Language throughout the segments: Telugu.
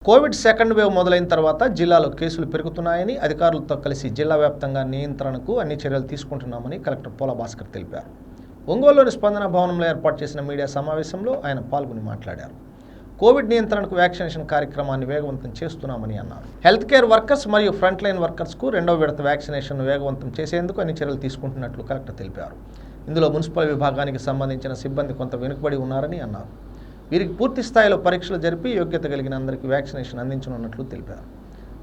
కోవిడ్ సెకండ్ వేవ్ మొదలైన తర్వాత జిల్లాలో కేసులు పెరుగుతున్నాయని అధికారులతో కలిసి జిల్లా వ్యాప్తంగా నియంత్రణకు అన్ని చర్యలు తీసుకుంటున్నామని కలెక్టర్ పోల భాస్కర్ తెలిపారు. ఒంగోలులోని స్పందన భవనంలో ఏర్పాటు చేసిన మీడియా సమావేశంలో ఆయన పాల్గొని మాట్లాడారు. కోవిడ్ నియంత్రణకు వ్యాక్సినేషన్ కార్యక్రమాన్ని వేగవంతం చేస్తున్నామని అన్నారు. హెల్త్ కేర్ వర్కర్స్ మరియు ఫ్రంట్ లైన్ వర్కర్స్కు రెండవ విడత వ్యాక్సినేషన్ను వేగవంతం చేసేందుకు అన్ని చర్యలు తీసుకుంటున్నట్లు కలెక్టర్ తెలిపారు. ఇందులో మున్సిపల్ విభాగానికి సంబంధించిన సిబ్బంది కొంత వెనుకబడి ఉన్నారని అన్నారు. వీరికి పూర్తి స్థాయిలో పరీక్షలు జరిపి యోగ్యత కలిగిన అందరికీ వ్యాక్సినేషన్ అందించనున్నట్లు తెలిపారు.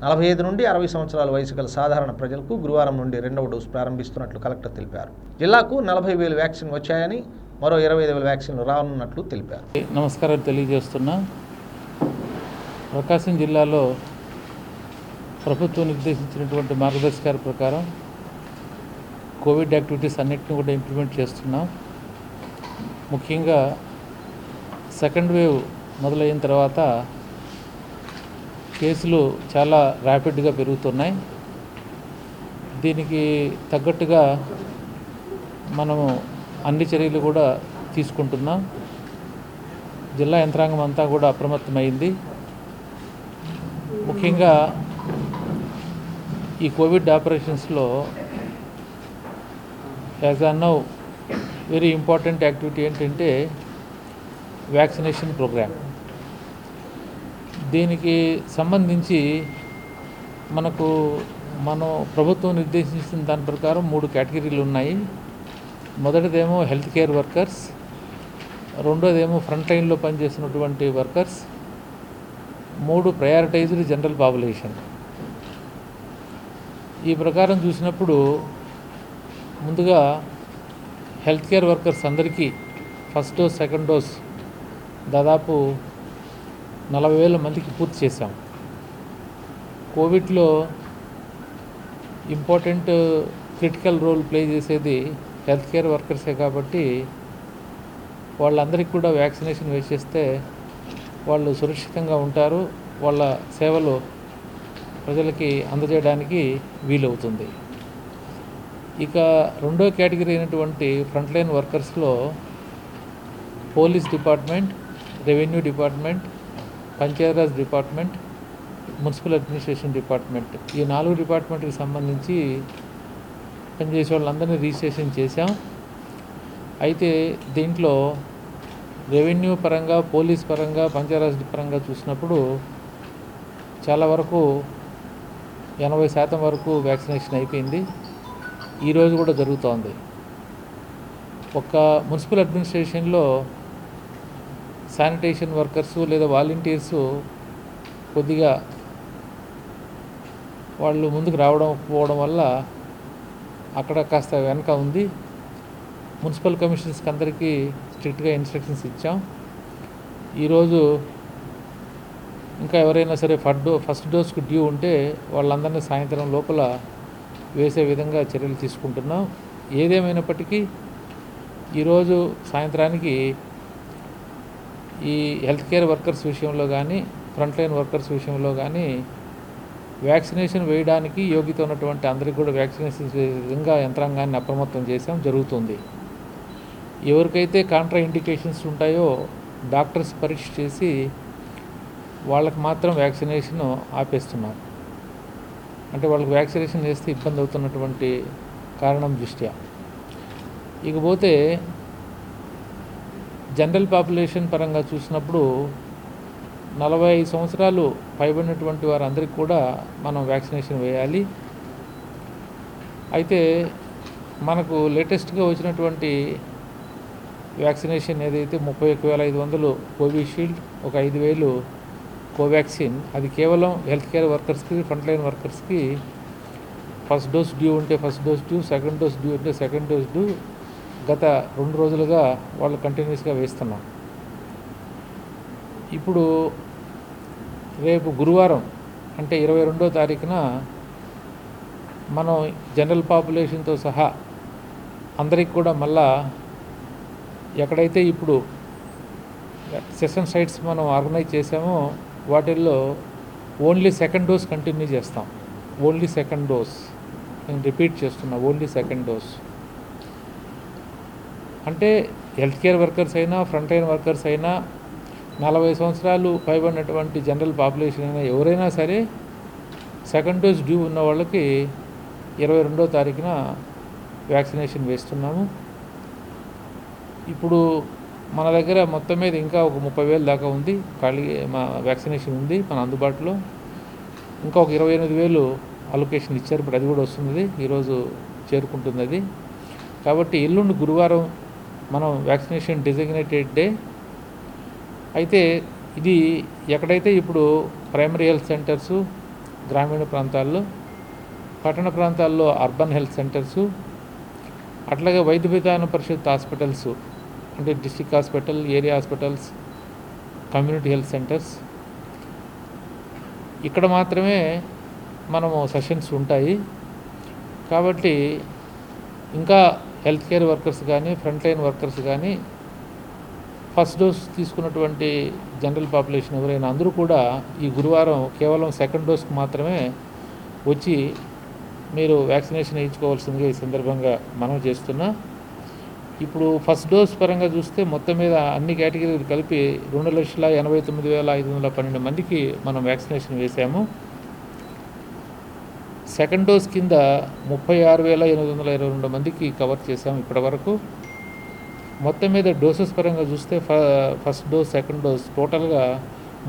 45 నుండి 60 సంవత్సరాల వయసు గల సాధారణ ప్రజలకు గురువారం నుండి రెండవ డోసు ప్రారంభిస్తున్నట్లు కలెక్టర్ తెలిపారు. జిల్లాకు 40,000 వ్యాక్సిన్ వచ్చాయని మరో 25,000 వ్యాక్సిన్లు రానున్నట్లు తెలిపారు. నమస్కారం తెలియజేస్తున్నా. ప్రకాశం జిల్లాలో ప్రభుత్వం నిర్దేశించినటువంటి మార్గదర్శకాల ప్రకారం కోవిడ్ యాక్టివిటీస్ అన్నింటినీ కూడా ఇంప్లిమెంట్ చేస్తున్నాం. ముఖ్యంగా సెకండ్ వేవ్ మొదలైన తర్వాత కేసులు చాలా ర్యాపిడ్గా పెరుగుతున్నాయి. దీనికి తగ్గట్టుగా మనము అన్ని చర్యలు కూడా తీసుకుంటున్నాం. జిల్లా యంత్రాంగం అంతా కూడా అప్రమత్తమైంది. ముఖ్యంగా ఈ కోవిడ్ ఆపరేషన్స్లో as on now very important activity ఏంటంటే వ్యాక్సినేషన్ ప్రోగ్రామ్. దీనికి సంబంధించి మనం ప్రభుత్వం నిర్దేశించిన దాని ప్రకారం 3 కేటగిరీలు ఉన్నాయి. మొదటిదేమో హెల్త్ కేర్ వర్కర్స్, రెండోదేమో ఫ్రంట్ లైన్లో పనిచేస్తున్నటువంటి వర్కర్స్, 3 ప్రయారిటైజ్డ్ జనరల్ పాపులేషన్. ఈ ప్రకారం చూసినప్పుడు ముందుగా హెల్త్ కేర్ వర్కర్స్ అందరికీ ఫస్ట్ డోస్ సెకండ్ డోస్ దాదాపు 40,000 మందికి పూర్తి చేశాం. కోవిడ్లో ఇంపార్టెంట్ క్రిటికల్ రోల్ ప్లే చేసేది హెల్త్ కేర్ వర్కర్సే కాబట్టి వాళ్ళందరికీ కూడా వ్యాక్సినేషన్ వేసేస్తే వాళ్ళు సురక్షితంగా ఉంటారు. వాళ్ళ సేవలు ప్రజలకి అందజేయడానికి వీలవుతుంది. ఇక రెండో కేటగిరీ అయినటువంటి ఫ్రంట్ లైన్ వర్కర్స్లో police department, revenue department, Panchayati Raj department, municipal administration department, ఈ 4 డిపార్ట్మెంట్కి సంబంధించి పనిచేసే వాళ్ళందరినీ రిజిస్ట్రేషన్ చేశాం. అయితే దీంట్లో రెవెన్యూ పరంగా, పోలీస్ పరంగా, పంచాయతీరాజ్ పరంగా చూసినప్పుడు చాలా వరకు 80% వరకు వ్యాక్సినేషన్ అయిపోయింది. ఈరోజు కూడా జరుగుతోంది. ఒక మున్సిపల్ అడ్మినిస్ట్రేషన్లో శానిటేషన్ వర్కర్సు లేదా వాలంటీర్సు కొద్దిగా వాళ్ళు ముందుకు పోవడం వల్ల అక్కడ కాస్త వెనక ఉంది. మున్సిపల్ కమిషనర్స్కి అందరికీ స్ట్రిక్ట్గా ఇన్స్ట్రక్షన్స్ ఇచ్చాం. ఈరోజు ఇంకా ఎవరైనా సరే ఫస్ట్ డోస్కు డ్యూ ఉంటే వాళ్ళందరినీ సాయంత్రం లోపల వేసే విధంగా చర్యలు తీసుకుంటున్నాం. ఏదేమైనప్పటికీ ఈరోజు సాయంత్రానికి ఈ హెల్త్ కేర్ వర్కర్స్ విషయంలో కానీ, ఫ్రంట్ లైన్ వర్కర్స్ విషయంలో కానీ వ్యాక్సినేషన్ వేయడానికి యోగ్యత ఉన్నటువంటి అందరికీ కూడా వ్యాక్సినేషన్ విధంగా యంత్రాంగాన్ని అప్రమత్తం చేసాం, జరుగుతుంది. ఎవరికైతే కాంట్రా ఇండికేషన్స్ ఉంటాయో డాక్టర్స్ పరీక్ష చేసి వాళ్ళకి మాత్రం వ్యాక్సినేషన్ ఆపేస్తున్నారు. అంటే వాళ్ళకి వ్యాక్సినేషన్ చేస్తే ఇబ్బంది అవుతున్నటువంటి కారణం దృష్ట్యా. ఇకపోతే జనరల్ పాపులేషన్ పరంగా చూసినప్పుడు 45 సంవత్సరాలు పైబడినటువంటి వారందరికీ కూడా మనం వ్యాక్సినేషన్ వేయాలి. అయితే మనకు లేటెస్ట్గా వచ్చినటువంటి వ్యాక్సినేషన్ ఏదైతే 31,500 కోవిషీల్డ్, ఒక 5,000 కోవాక్సిన్, అది కేవలం హెల్త్ కేర్ వర్కర్స్కి, ఫ్రంట్ లైన్ వర్కర్స్కి ఫస్ట్ డోస్ డ్యూ ఉంటే first dose due, second dose due ఉంటే సెకండ్ డోస్ డ్యూ గత 2 రోజులుగా వాళ్ళు కంటిన్యూస్గా వేస్తున్నాం. ఇప్పుడు రేపు గురువారం అంటే 22వ తారీఖున మనం జనరల్ పాపులేషన్తో సహా అందరికి కూడా మళ్ళా ఎక్కడైతే ఇప్పుడు సెషన్ సైట్స్ మనం ఆర్గనైజ్ చేసామో వాటిల్లో ఓన్లీ సెకండ్ డోస్ కంటిన్యూ చేస్తాం. ఓన్లీ సెకండ్ డోస్, నేను రిపీట్ చేస్తున్నా, ఓన్లీ సెకండ్ డోస్. అంటే హెల్త్ కేర్ వర్కర్స్ అయినా, ఫ్రంట్ లైన్ వర్కర్స్ అయినా 40 సంవత్సరాలు పైబడినటువంటి జనరల్ పాపులేషన్ అయినా ఎవరైనా సరే సెకండ్ డోస్ డ్యూ ఉన్న వాళ్ళకి 22వ తారీఖున వ్యాక్సినేషన్ వేస్తున్నాము. ఇప్పుడు మన దగ్గర మొత్తం మీద ఇంకా ఒక 30,000 దాకా ఉంది, ఖాళీ మా వ్యాక్సినేషన్ ఉంది మన అందుబాటులో. ఇంకా ఒక 28,000 అలొకేషన్ ఇచ్చారు, ఇప్పుడు అది కూడా వస్తుంది, ఈరోజు చేరుకుంటుంది అది. కాబట్టి ఎల్లుండి గురువారం మనం వ్యాక్సినేషన్ డెసిగ్నేటెడ్ డే. అయితే ఇది ఎక్కడైతే ఇప్పుడు ప్రైమరీ హెల్త్ సెంటర్సు గ్రామీణ ప్రాంతాల్లో, పట్టణ ప్రాంతాల్లో అర్బన్ హెల్త్ సెంటర్సు, అట్లాగే వైద్య విధాన పరిషత్ హాస్పిటల్స్ అంటే district hospital, area hospitals, community health centres, ఇక్కడ మాత్రమే మనము సెషన్స్ ఉంటాయి. కాబట్టి ఇంకా హెల్త్ కేర్ వర్కర్స్ కానీ ఫ్రంట్ లైన్ వర్కర్స్ కానీ ఫస్ట్ డోస్ తీసుకున్నటువంటి జనరల్ పాపులేషన్ ఎవరైనా అందరూ కూడా ఈ గురువారం కేవలం సెకండ్ డోస్కి మాత్రమే వచ్చి మీరు వ్యాక్సినేషన్ వేయించుకోవాల్సిందిగా ఈ సందర్భంగా మనం చేస్తున్నా. ఇప్పుడు ఫస్ట్ డోస్ పరంగా చూస్తే మొత్తం మీద అన్ని కేటగిరీలు కలిపి 2,89,512 మందికి మనం వ్యాక్సినేషన్ వేసాము. సెకండ్ డోస్ కింద 36,822 మందికి కవర్ చేసాము ఇప్పటి వరకు. మొత్తం మీద డోసెస్ పరంగా చూస్తే ఫస్ట్ డోస్ సెకండ్ డోస్ టోటల్గా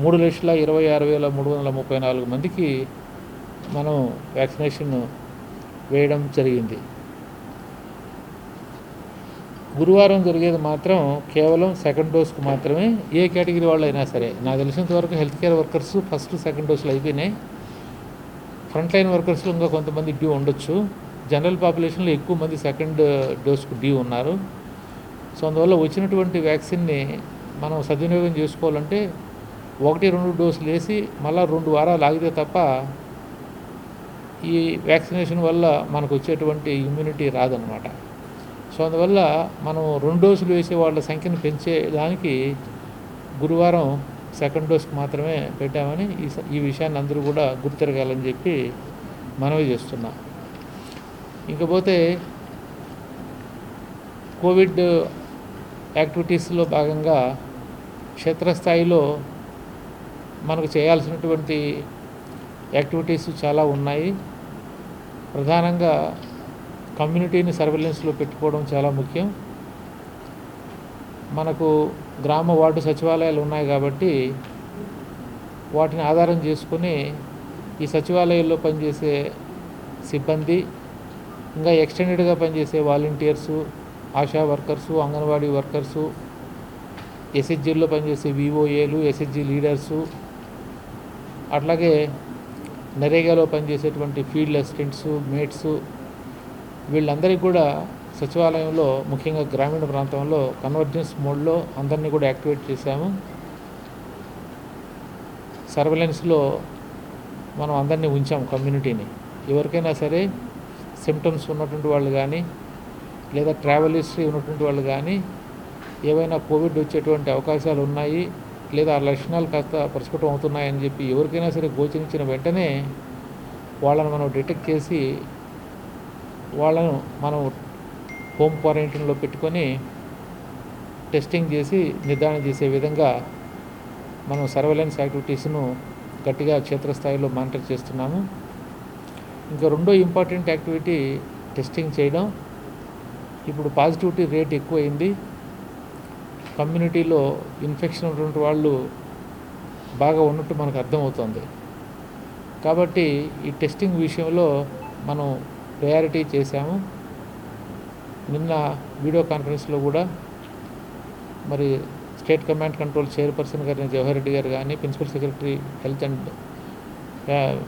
3,26,334 మందికి మనం వ్యాక్సినేషన్ వేయడం జరిగింది. గురువారం జరిగేది మాత్రం కేవలం సెకండ్ డోస్కి మాత్రమే. ఏ కేటగిరీ వాళ్ళు అయినా సరే, నాకు తెలిసినంత వరకు health care workers first second డోసులు అయిపోయినాయి. ఫ్రంట్ లైన్ వర్కర్స్లో ఇంకా కొంతమంది డ్యూ ఉండొచ్చు. జనరల్ పాపులేషన్లో ఎక్కువ మంది సెకండ్ డోస్కు డ్యూ ఉన్నారు. సో అందువల్ల వచ్చినటువంటి వ్యాక్సిన్ని మనం సద్వినియోగం చేసుకోవాలంటే 1-2 డోసులు వేసి మళ్ళీ 2 వారాలు ఆగితే తప్ప ఈ వ్యాక్సినేషన్ వల్ల మనకు వచ్చేటువంటి ఇమ్యూనిటీ రాదనమాట. సో అందువల్ల మనం 2 డోసులు వేసే వాళ్ళ సంఖ్యను పెంచేదానికి గురువారం సెకండ్ డోస్కి మాత్రమే పెట్టామని ఈ విషయాన్ని అందరూ కూడా గుర్తిరగాలని చెప్పి మనవి చేస్తున్నాం. ఇంకపోతే కోవిడ్ యాక్టివిటీస్లో భాగంగా క్షేత్రస్థాయిలో మనకు చేయాల్సినటువంటి యాక్టివిటీస్ చాలా ఉన్నాయి. ప్రధానంగా కమ్యూనిటీని సర్వేలెన్స్లో పెట్టుకోవడం చాలా ముఖ్యం. మనకు గ్రామ వార్డు సచివాలయాలు ఉన్నాయి కాబట్టి వాటిని ఆధారం చేసుకొని ఈ సచివాలయాల్లో పనిచేసే సిబ్బంది, ఇంకా ఎక్స్టెండెడ్గా పనిచేసే volunteers, Asha workers, Anganwadi workers, ఎస్హెచ్జీల్లో పనిచేసే విఓఏలు, ఎస్హెచ్జీ లీడర్సు, అట్లాగే నరేగాలో పనిచేసేటువంటి ఫీల్డ్ అసిస్టెంట్సు, మేట్సు, వీళ్ళందరికీ కూడా సచివాలయంలో ముఖ్యంగా గ్రామీణ ప్రాంతంలో కన్వర్జెన్స్ మోడ్లో అందరినీ కూడా యాక్టివేట్ చేశాము. సర్వేలెన్స్లో మనం అందరినీ ఉంచాము కమ్యూనిటీని. ఎవరికైనా సరే సిమ్టమ్స్ ఉన్నటువంటి వాళ్ళు కానీ లేదా ట్రావెల్ హిస్టరీ ఉన్నటువంటి వాళ్ళు కానీ ఏవైనా కోవిడ్ వచ్చేటువంటి అవకాశాలు ఉన్నాయి లేదా ఆ లక్షణాలు కాస్త ప్రస్ఫుటం అవుతున్నాయని చెప్పి ఎవరికైనా సరే గోచరించిన వెంటనే వాళ్ళని మనం డిటెక్ట్ చేసి వాళ్ళను మనం హోమ్ క్వారంటైన్లో పెట్టుకొని టెస్టింగ్ చేసి నిర్ధారణ చేసే విధంగా మనం సర్వేలెన్స్ యాక్టివిటీస్ను గట్టిగా క్షేత్రస్థాయిలో మానిటర్ చేస్తున్నాము. ఇంకా రెండో ఇంపార్టెంట్ యాక్టివిటీ టెస్టింగ్ చేయడం. ఇప్పుడు పాజిటివిటీ రేట్ ఎక్కువైంది. కమ్యూనిటీలో ఇన్ఫెక్షన్ ఉన్నటువంటి వాళ్ళు బాగా ఉన్నట్టు మనకు అర్థమవుతుంది. కాబట్టి ఈ టెస్టింగ్ విషయంలో మనం ప్రయారిటీ చేశాము. నిన్న వీడియో కాన్ఫరెన్స్లో కూడా మరి స్టేట్ కమాండ్ కంట్రోల్ చైర్పర్సన్ గారిని జవహర్ రెడ్డి గారు కానీ, principal secretary health and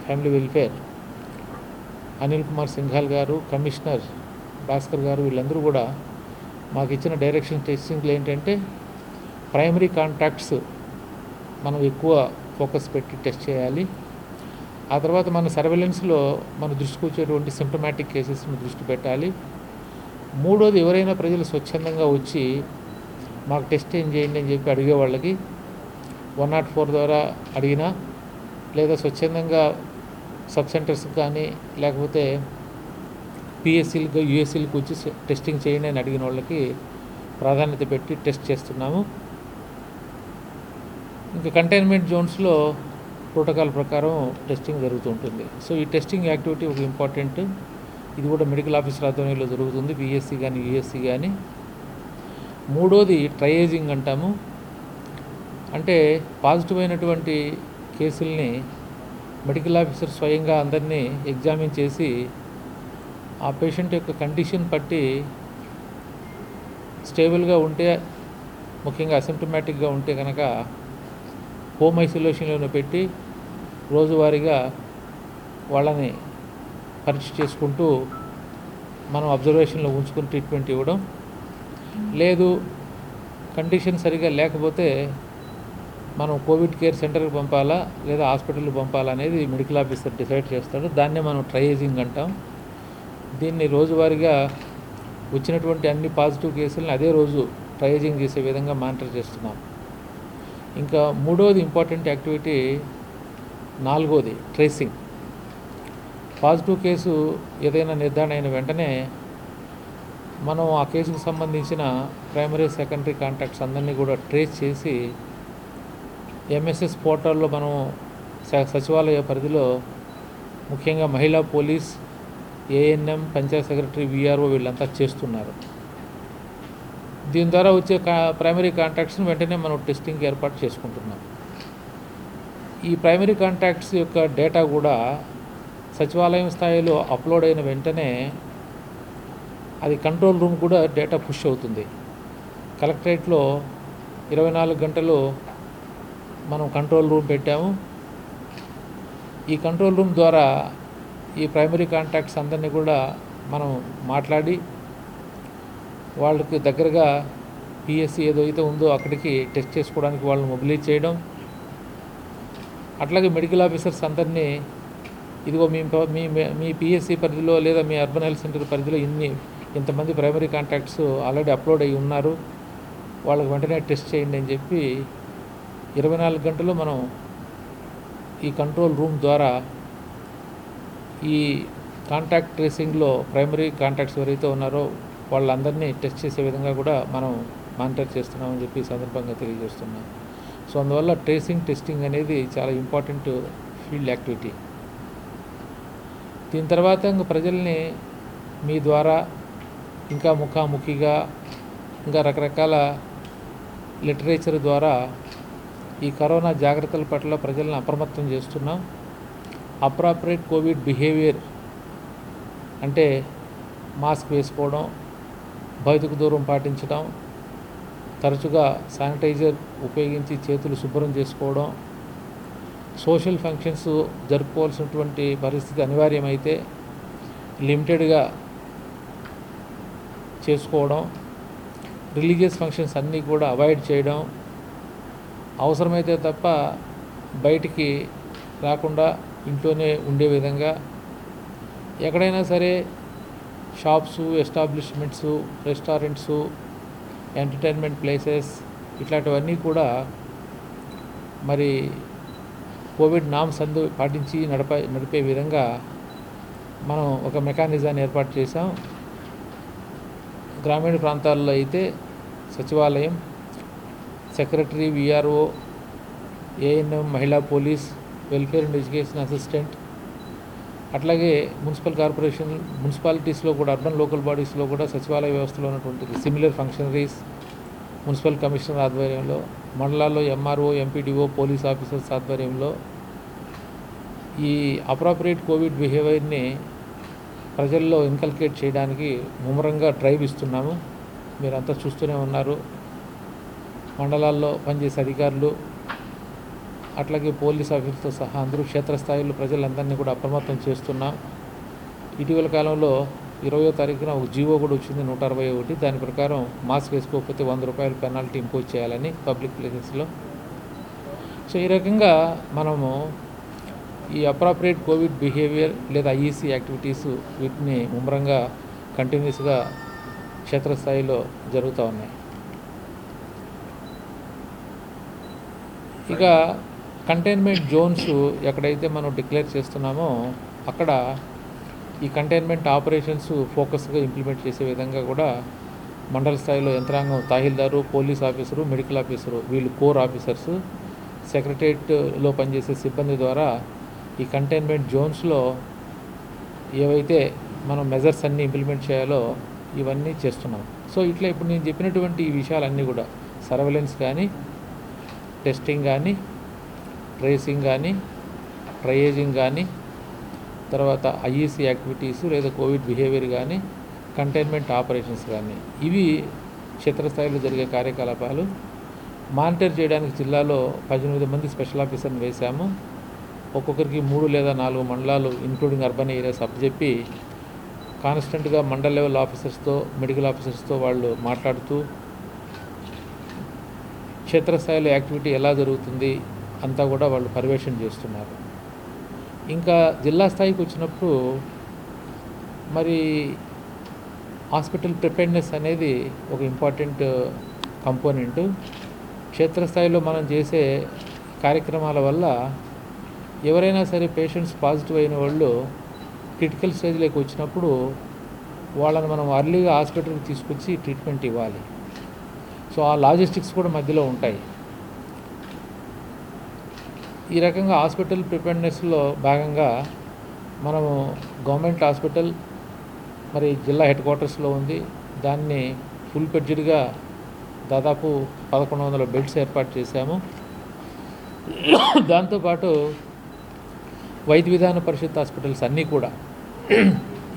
family welfare Anil Kumar Singhal గారు, కమిషనర్ భాస్కర్ గారు, వీళ్ళందరూ కూడా మాకు ఇచ్చిన డైరెక్షన్ టెస్టింగ్లు ఏంటంటే ప్రైమరీ కాంటాక్ట్స్ మనం ఎక్కువ ఫోకస్ పెట్టి టెస్ట్ చేయాలి. ఆ తర్వాత మన సర్వేలెన్స్లో మన దృష్టికి వచ్చేటువంటి సిమ్టమాటిక్ కేసెస్ని దృష్టి పెట్టాలి. మూడోది, ఎవరైనా ప్రజలు స్వచ్ఛందంగా వచ్చి మాకు టెస్ట్ ఏం చేయండి అని చెప్పి అడిగే వాళ్ళకి 104 ద్వారా అడిగినా లేదా స్వచ్ఛందంగా సబ్ సెంటర్స్ కానీ లేకపోతే పిఎస్సీలకు యూఎస్సీలకు వచ్చి టెస్టింగ్ చేయండి అని అడిగిన వాళ్ళకి ప్రాధాన్యత పెట్టి టెస్ట్ చేస్తున్నాము. ఇంకా కంటైన్మెంట్ జోన్స్లో ప్రోటోకాల్ ప్రకారం టెస్టింగ్ జరుగుతుంటుంది. సో ఈ టెస్టింగ్ యాక్టివిటీ ఒక ఇంపార్టెంట్. ఇది కూడా మెడికల్ ఆఫీసర్ ఆధ్వర్యంలో జరుగుతుంది, పిఎస్సి కానీ యూఎస్సి కానీ. మూడోది ట్రయేజింగ్ అంటాము. అంటే పాజిటివ్ అయినటువంటి కేసుల్ని మెడికల్ ఆఫీసర్ స్వయంగా అందరినీ ఎగ్జామిన్ చేసి ఆ పేషెంట్ యొక్క కండిషన్ బట్టి స్టేబుల్గా ఉంటే, ముఖ్యంగా అసిమ్టమాటిక్గా ఉంటే కనుక హోమ్ ఐసోలేషన్లోనే పెట్టి రోజువారీగా వాళ్ళని పరీక్ష చేసుకుంటూ మనం అబ్జర్వేషన్లో ఉంచుకుని ట్రీట్మెంట్ ఇవ్వడం. లేదు కండిషన్ సరిగా లేకపోతే మనం కోవిడ్ కేర్ సెంటర్కి పంపాలా లేదా హాస్పిటల్కి పంపాలా అనేది మెడికల్ ఆఫీసర్ డిసైడ్ చేస్తాడు. దాన్నే మనం ట్రయేజింగ్ అంటాం. దీన్ని రోజువారీగా వచ్చినటువంటి అన్ని పాజిటివ్ కేసులను అదే రోజు ట్రయేజింగ్ చేసే విధంగా మానిటర్ చేస్తున్నాం. ఇంకా మూడోది ఇంపార్టెంట్ యాక్టివిటీ, నాలుగోది ట్రేసింగ్. పాజిటివ్ కేసు ఏదైనా నిర్ధారణ అయిన వెంటనే మనం ఆ కేసుకు సంబంధించిన ప్రైమరీ సెకండరీ కాంటాక్ట్స్ అందరినీ కూడా ట్రేస్ చేసి ఎంఎస్ఎస్ పోర్టల్లో మనం సచివాలయ పరిధిలో ముఖ్యంగా మహిళా police, ANM, Panchayat secretary, VRO వీళ్ళంతా చేస్తున్నారు. దీని ద్వారా వచ్చే ప్రైమరీ కాంటాక్ట్స్ని వెంటనే మనం టెస్టింగ్కి ఏర్పాటు చేసుకుంటున్నాం. ఈ ప్రైమరీ కాంటాక్ట్స్ యొక్క డేటా కూడా సచివాలయం స్థాయిలో అప్లోడ్ అయిన వెంటనే అది కంట్రోల్ రూమ్ కూడా డేటా పుష్ అవుతుంది. కలెక్టరేట్లో 24 గంటలు మనం కంట్రోల్ రూమ్ పెట్టాము. ఈ కంట్రోల్ రూమ్ ద్వారా ఈ ప్రైమరీ కాంటాక్ట్స్ అందరినీ కూడా మనం మాట్లాడి వాళ్ళకి దగ్గరగా పిఎస్సి ఏదైతే ఉందో అక్కడికి టెస్ట్ చేసుకోవడానికి వాళ్ళని మొబిలైజ్ చేయడం. అట్లాగే మెడికల్ ఆఫీసర్స్ అందరినీ ఇదిగో మీ పిఎస్సి పరిధిలో లేదా మీ అర్బన్ హెల్త్ సెంటర్ పరిధిలో ఇంతమంది ప్రైమరీ కాంటాక్ట్స్ ఆల్రెడీ అప్లోడ్ అయ్యి ఉన్నారు, వాళ్ళకి వెంటనే టెస్ట్ చేయండి అని చెప్పి 24 గంటలు మనం ఈ కంట్రోల్ రూమ్ ద్వారా ఈ కాంటాక్ట్ ట్రేసింగ్లో ప్రైమరీ కాంటాక్ట్స్ ఎవరైతే ఉన్నారో వాళ్ళందరినీ టెస్ట్ చేసే విధంగా కూడా మనం మానిటర్ చేస్తున్నామని చెప్పి సందర్భంగా తెలియజేస్తున్నాం. సో అందువల్ల టెస్టింగ్ అనేది చాలా ఇంపార్టెంట్ ఫీల్డ్ యాక్టివిటీ. దీని తర్వాత ఇంకా ప్రజల్ని మీ ద్వారా ఇంకా ముఖాముఖిగా ఇంకా రకరకాల లిటరేచర్ ద్వారా ఈ కరోనా జాగ్రత్తల పట్ల ప్రజలను అప్రమత్తం చేస్తున్నాం. అప్రాపరేట్ కోవిడ్ బిహేవియర్ అంటే మాస్క్ వేసుకోవడం, భౌతిక దూరం పాటించడం, తరచుగా శానిటైజర్ ఉపయోగించి చేతులు శుభ్రం చేసుకోవడం, సోషల్ ఫంక్షన్స్ జరుపుకోవాల్సినటువంటి పరిస్థితి అనివార్యమైతే లిమిటెడ్గా చేసుకోవడం, రిలీజియస్ ఫంక్షన్స్ అన్నీ కూడా అవాయిడ్ చేయడం, అవసరమైతే తప్ప బయటికి రాకుండా ఇంట్లోనే ఉండే విధంగా, ఎక్కడైనా సరే shops, establishments, restaurants, entertainment places ఇట్లాంటివన్నీ కూడా మరి కోవిడ్ నామ్స్ పాటించి నడిపే విధంగా మనం ఒక మెకానిజాన్ని ఏర్పాటు చేసాం. గ్రామీణ ప్రాంతాల్లో అయితే సచివాలయం, సెక్రటరీ, విఆర్ఓ, ఏఎన్ఎం, మహిళా police, welfare and education assistant, అట్లాగే మున్సిపాలిటీస్లో కూడా, అర్బన్ లోకల్ బాడీస్లో కూడా సచివాలయ వ్యవస్థలో ఉన్నటువంటి సిమిలర్ ఫంక్షనరీస్, మున్సిపల్ కమిషనర్ ఆధ్వర్యంలో, మండలాల్లో ఎంఆర్ఓ, ఎంపీడీఓ, పోలీస్ ఆఫీసర్స్ ఆధ్వర్యంలో ఈ అప్రాపరియేట్ కోవిడ్ బిహేవియర్ని ప్రజల్లో ఇన్కల్కేట్ చేయడానికి ముమ్మరంగా డ్రైవ్ ఇస్తున్నాము. మీరంతా చూస్తూనే ఉన్నారు. మండలాల్లో పనిచేసే అధికారులు అట్లాగే పోలీస్ ఆఫీసర్తో సహా అందరూ క్షేత్రస్థాయిలో ప్రజలందరినీ కూడా అప్రమత్తం చేస్తున్నాం. ఇటీవల కాలంలో 20వ తారీఖున ఒక జీవో కూడా వచ్చింది 161. దాని ప్రకారం మాస్క్ వేసుకోకపోతే 100 రూపాయల పెనాల్టీ ఇంపోజ్ చేయాలని పబ్లిక్ ప్లేసెస్లో. సో ఈ రకంగా మనము ఈ అప్రాపరియేట్ కోవిడ్ బిహేవియర్ లేదా ఐఈసీ యాక్టివిటీస్ వీటిని ముమ్మరంగా కంటిన్యూస్గా క్షేత్రస్థాయిలో జరుగుతూ ఉన్నాయి. ఇక కంటైన్మెంట్ జోన్స్ ఎక్కడైతే మనం డిక్లేర్ చేస్తున్నామో అక్కడ ఈ కంటైన్మెంట్ ఆపరేషన్స్ ఫోకస్గా ఇంప్లిమెంట్ చేసే విధంగా కూడా మండల స్థాయిలో యంత్రాంగం, tahsildar, police officer, medical officer వీళ్ళు కోర్ ఆఫీసర్స్ సెక్రటరియట్లో పనిచేసే సిబ్బంది ద్వారా ఈ కంటైన్మెంట్ జోన్స్లో ఏవైతే మనం మెజర్స్ అన్నీ ఇంప్లిమెంట్ చేయాలో ఇవన్నీ చేస్తున్నాం. సో ఇట్లా ఇప్పుడు నేను చెప్పినటువంటి ఈ విషయాలన్నీ కూడా సర్వేలెన్స్ కానీ, టెస్టింగ్ కానీ, ట్రేసింగ్ కానీ, ట్రయేజింగ్ కానీ, తర్వాత ఐఈసీ యాక్టివిటీసు లేదా కోవిడ్ బిహేవియర్ కానీ, కంటైన్మెంట్ ఆపరేషన్స్ కానీ, ఇవి క్షేత్రస్థాయిలో జరిగే కార్యకలాపాలు. మానిటర్ చేయడానికి జిల్లాలో 18 మంది స్పెషల్ ఆఫీసర్ని వేశాము. ఒక్కొక్కరికి 3 లేదా 4 మండలాలు ఇంక్లూడింగ్ అర్బన్ ఏరియాస్ అప్పచెప్పి కాన్స్టెంట్గా మండల్ లెవెల్ ఆఫీసర్స్తో, మెడికల్ ఆఫీసర్స్తో వాళ్ళు మాట్లాడుతూ క్షేత్రస్థాయిలో యాక్టివిటీ ఎలా జరుగుతుంది అంతా కూడా వాళ్ళు పర్యవేక్షణ చేస్తున్నారు. ఇంకా జిల్లా స్థాయికి వచ్చినప్పుడు మరి హాస్పిటల్ ప్రిపేర్నెస్ అనేది ఒక ఇంపార్టెంట్ కంపోనెంటు. క్షేత్రస్థాయిలో మనం చేసే కార్యక్రమాల వల్ల ఎవరైనా సరే పేషెంట్స్ పాజిటివ్ అయిన వాళ్ళు క్రిటికల్ స్టేజ్లోకి వచ్చినప్పుడు వాళ్ళని మనం అర్లీగా హాస్పిటల్కి తీసుకొచ్చి ట్రీట్మెంట్ ఇవ్వాలి. సో ఆ లాజిస్టిక్స్ కూడా మధ్యలో ఉంటాయి. ఈ రకంగా హాస్పిటల్ ప్రిపేర్నెస్లో భాగంగా మనము గవర్నమెంట్ హాస్పిటల్ మరి జిల్లా హెడ్ క్వార్టర్స్లో ఉంది. దాన్ని ఫుల్ పెడ్జ్డ్గా దాదాపు 1100 బెడ్స్ ఏర్పాటు చేశాము. దాంతోపాటు వైద్య విధాన పరిషత్ హాస్పిటల్స్ అన్నీ కూడా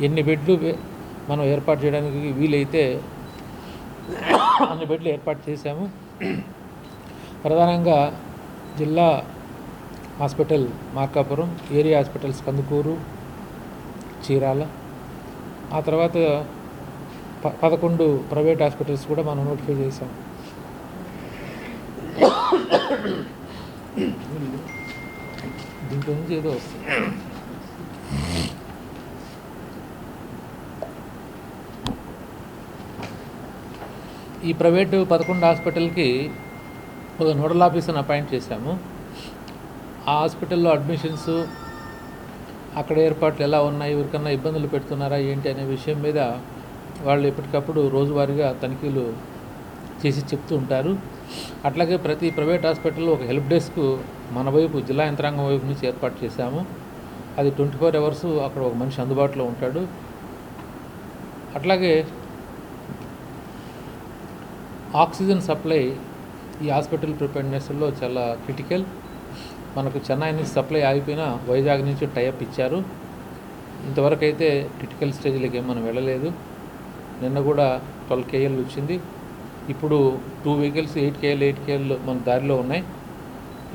ఎన్ని బెడ్లు మనం ఏర్పాటు చేయడానికి వీలైతే అన్ని బెడ్లు ఏర్పాటు చేశాము. ప్రధానంగా జిల్లా hospital Markapuram, area hospitals Kandukur, Chirala, ఆ తర్వాత 11 ప్రైవేట్ హాస్పిటల్స్ కూడా మనం నోటిఫై చేశాం. దీంట్లో నుంచి ఏదో వస్తుంది. ఈ ప్రైవేటు 11 హాస్పిటల్కి ఒక నోడల్ ఆఫీసర్ని అపాయింట్ చేశాము. ఆ హాస్పిటల్లో అడ్మిషన్స్, అక్కడ ఏర్పాట్లు ఎలా ఉన్నాయి, ఎవరికన్నా ఇబ్బందులు పెడుతున్నారా ఏంటి అనే విషయం మీద వాళ్ళు ఎప్పటికప్పుడు రోజువారీగా తనిఖీలు చేసి చెప్తూ ఉంటారు. అట్లాగే ప్రతి ప్రైవేట్ హాస్పిటల్లో ఒక హెల్ప్ డెస్క్ మన వైపు జిల్లా యంత్రాంగం వైపు నుంచి ఏర్పాటు చేశాము. అది 24 అవర్స్ అక్కడ ఒక మనిషి అందుబాటులో ఉంటాడు. అట్లాగే ఆక్సిజన్ సప్లై ఈ హాస్పిటల్ ప్రిపేర్నెస్లో చాలా క్రిటికల్. మనకు చెన్నై నుంచి సప్లై ఆగిపోయినా వైజాగ్ నుంచి టైఅప్ ఇచ్చారు. ఇంతవరకు అయితే క్రిటికల్ స్టేజ్లకి ఏం మనం వెళ్ళలేదు. నిన్న కూడా 12 KL వచ్చింది. ఇప్పుడు 2 వెహికల్స్ 8 KL మన దారిలో ఉన్నాయి.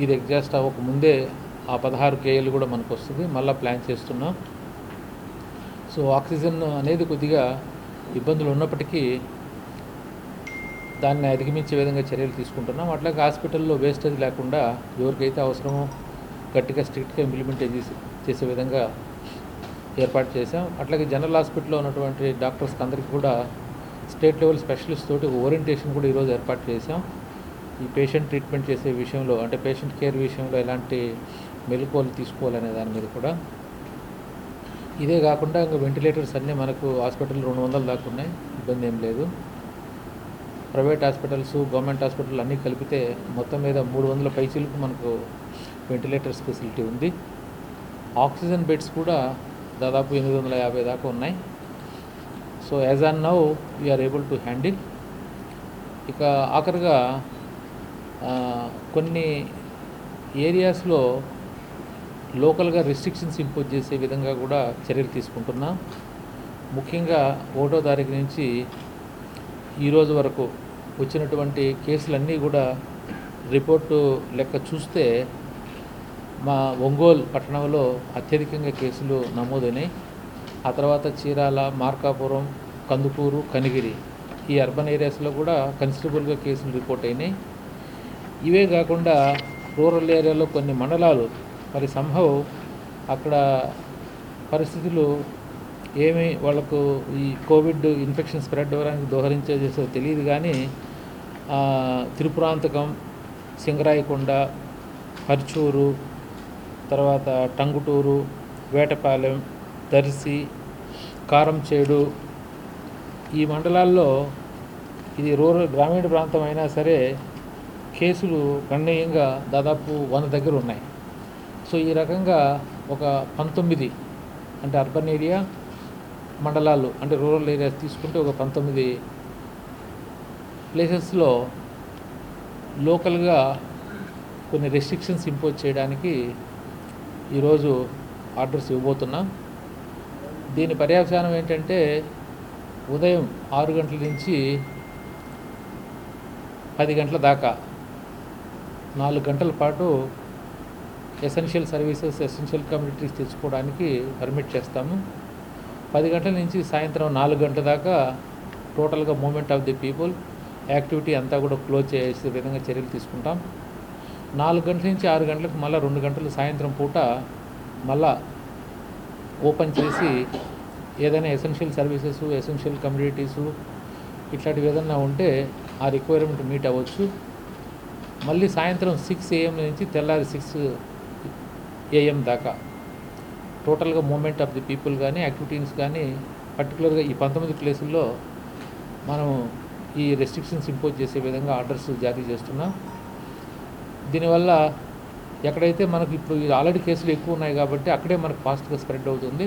ఇది ఎగ్జాస్ట్ అవ్వక ముందే ఆ 16 KL కూడా మనకు వస్తుంది. మళ్ళీ ప్లాన్ చేస్తున్నాం. సో ఆక్సిజన్ అనేది కొద్దిగా ఇబ్బందులు ఉన్నప్పటికీ దాన్ని అధిగమించే విధంగా చర్యలు తీసుకుంటున్నాం. అట్లాగే హాస్పిటల్లో వేస్టేజ్ లేకుండా ఎవరికైతే అవసరమో గట్టిగా స్ట్రిక్ట్గా ఇంప్లిమెంట్ చేసే విధంగా ఏర్పాటు చేశాం. అట్లాగే జనరల్ హాస్పిటల్లో ఉన్నటువంటి డాక్టర్స్కి అందరికీ కూడా స్టేట్ లెవెల్ స్పెషలిస్ట్ తోటి ఓరియంటేషన్ కూడా ఈరోజు ఏర్పాటు చేశాం. ఈ పేషెంట్ ట్రీట్మెంట్ చేసే విషయంలో, అంటే పేషెంట్ కేర్ విషయంలో ఎలాంటి మెలకువలు తీసుకోవాలనే దాని మీద కూడా. ఇదే కాకుండా ఇంకా వెంటిలేటర్స్ అన్నీ మనకు హాస్పిటల్ 200 దాకా ఉన్నాయి. ఇబ్బంది ఏం లేదు. ప్రైవేట్ హాస్పిటల్స్, గవర్నమెంట్ హాస్పిటల్ అన్నీ కలిపితే మొత్తం మీద 300 పైచీలకు మనకు వెంటిలేటర్స్ ఫెసిలిటీ ఉంది. ఆక్సిజన్ బెడ్స్ కూడా దాదాపు 850 దాకా ఉన్నాయి. So as on now we are able to handle. ఇక ఆఖరిగా కొన్ని ఏరియాస్లో లోకల్గా రెస్ట్రిక్షన్స్ ఇంపోజ్ చేసే విధంగా కూడా చర్యలు తీసుకుంటున్నాం. ముఖ్యంగా 1వ తారీఖు నుంచి ఈరోజు వరకు వచ్చినటువంటి కేసులన్నీ కూడా రిపోర్టు లెక్క చూస్తే మా ఒంగోలు పట్టణంలో అత్యధికంగా కేసులు నమోదైనాయి. ఆ తర్వాత చీరాల, మార్కాపురం, కందుకూరు, కనిగిరి ఈ అర్బన్ ఏరియాస్లో కూడా కన్సిడరబుల్గా కేసులు రిపోర్ట్ అయినాయి. ఇవే కాకుండా రూరల్ ఏరియాలో కొన్ని మండలాలు మరి సంభవ్ అక్కడ పరిస్థితులు ఏమి వాళ్ళకు ఈ కోవిడ్ ఇన్ఫెక్షన్ స్ప్రెడ్ అవ్వడానికి దోహరించేసో తెలియదు కానీ త్రిపురాంతకం, సింగరాయకొండ, పర్చూరు, తర్వాత టంగుటూరు, వేటపాలెం, దర్శి, కారంచేడు ఈ మండలాల్లో ఇది రూరల్ గ్రామీణ ప్రాంతం అయినా సరే కేసులు గణనీయంగా దాదాపు 100 దగ్గర ఉన్నాయి. సో ఈ రకంగా ఒక 19 అంటే అర్బన్ ఏరియా, మండలాలు అంటే రూరల్ ఏరియాస్ తీసుకుంటే ఒక 19 ప్లేసెస్లో లోకల్గా కొన్ని రెస్ట్రిక్షన్స్ ఇంపోజ్ చేయడానికి ఈరోజు ఆర్డర్స్ ఇవ్వబోతున్నాం. దీని పర్యవసానం ఏంటంటే ఉదయం 6 గంటల నుంచి 10 గంటల దాకా 4 గంటల పాటు ఎసెన్షియల్ సర్వీసెస్, ఎసెన్షియల్ కమ్యూనిటీస్ తెచ్చుకోవడానికి పర్మిట్ చేస్తాము. 10 గంటల నుంచి సాయంత్రం 4 గంటల దాకా టోటల్గా movement of the people activity అంతా కూడా క్లోజ్ చేసే విధంగా చర్యలు తీసుకుంటాం. 4 గంటల నుంచి 6 గంటలకు మళ్ళీ 2 గంటలు సాయంత్రం పూట మళ్ళా ఓపెన్ చేసి ఏదైనా ఎసెన్షియల్ సర్వీసెస్, ఎసెన్షియల్ కమ్యూనిటీసు ఇట్లాంటివి ఏదైనా ఉంటే ఆ రిక్వైర్మెంట్ మీట్ అవ్వచ్చు. మళ్ళీ సాయంత్రం 6 AM నుంచి తెల్లారి 6 AM దాకా టోటల్గా మూమెంట్ ఆఫ్ ది పీపుల్ కానీ యాక్టివిటీస్ కానీ పర్టికులర్గా ఈ 19 ప్లేసుల్లో మనం ఈ రెస్ట్రిక్షన్స్ ఇంపోజ్ చేసే విధంగా ఆర్డర్స్ జారీ చేస్తున్నాం. దీనివల్ల ఎక్కడైతే మనకు ఇప్పుడు ఆల్రెడీ కేసులు ఎక్కువ ఉన్నాయి కాబట్టి అక్కడే మనకు ఫాస్ట్గా స్ప్రెడ్ అవుతుంది.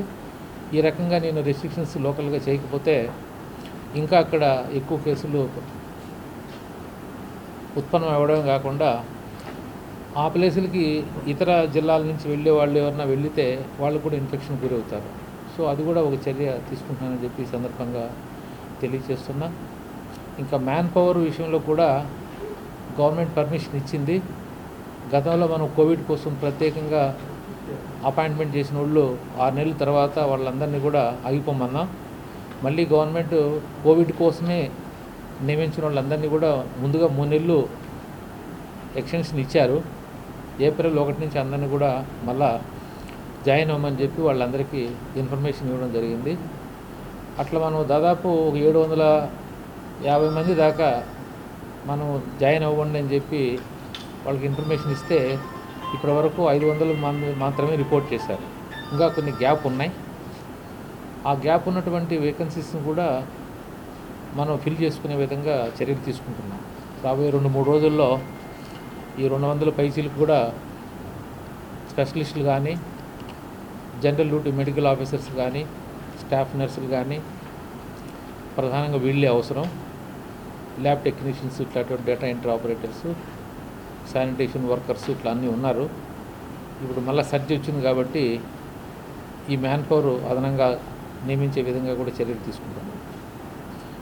ఈ రకంగా నేను రెస్ట్రిక్షన్స్ లోకల్గా చేయకపోతే ఇంకా అక్కడ ఎక్కువ కేసులు ఉత్పన్నం అవ్వడం కాకుండా ఆ ప్లేసులకి ఇతర జిల్లాల నుంచి వెళ్ళే వాళ్ళు ఎవరన్నా వెళితే వాళ్ళు కూడా ఇన్ఫెక్షన్ గురవుతారు. సో అది కూడా ఒక చర్య తీసుకుంటున్నానని చెప్పి ఈ సందర్భంగా తెలియజేస్తున్నా. ఇంకా మ్యాన్ పవర్ విషయంలో కూడా గవర్నమెంట్ పర్మిషన్ ఇచ్చింది. గతంలో మనం కోవిడ్ కోసం ప్రత్యేకంగా అపాయింట్మెంట్ చేసిన వాళ్ళు 6 నెలల తర్వాత వాళ్ళందరినీ కూడా ఆగిపోమన్నాం. మళ్ళీ గవర్నమెంట్ కోవిడ్ కోసమే నియమించిన వాళ్ళందరినీ కూడా ముందుగా 3 నెలలు ఎక్స్టెన్షన్ ఇచ్చారు. ఏప్రిల్ 1 నుంచి అందరినీ కూడా మళ్ళా జాయిన్ అవ్వమని చెప్పి వాళ్ళందరికీ ఇన్ఫర్మేషన్ ఇవ్వడం జరిగింది. అట్లా మనం దాదాపు 750 మంది దాకా మనం జాయిన్ అవ్వండి అని చెప్పి వాళ్ళకి ఇన్ఫర్మేషన్ ఇస్తే ఇప్పటి వరకు 500 మంది మాత్రమే రిపోర్ట్ చేశారు. ఇంకా కొన్ని గ్యాప్ ఉన్నాయి. ఆ గ్యాప్ ఉన్నటువంటి వేకెన్సీస్ని కూడా మనం ఫిల్ చేసుకునే విధంగా చర్యలు తీసుకుంటున్నాం. రాబోయే 2-3 రోజుల్లో ఈ 200 పైసీలకు కూడా స్పెషలిస్టులు కానీ, జనరల్ డ్యూటీ మెడికల్ ఆఫీసర్స్ కానీ, స్టాఫ్ నర్సులు కానీ ప్రధానంగా వీళ్ళే అవసరం. ల్యాబ్ టెక్నీషియన్స్, ఇట్లాంటి data entry operators, sanitation workers ఇట్లా అన్నీ ఉన్నారు. ఇప్పుడు మళ్ళీ సర్జ్ వచ్చింది కాబట్టి ఈ మ్యాన్ పవర్ అదనంగా నియమించే విధంగా కూడా చర్యలు తీసుకుంటున్నాం.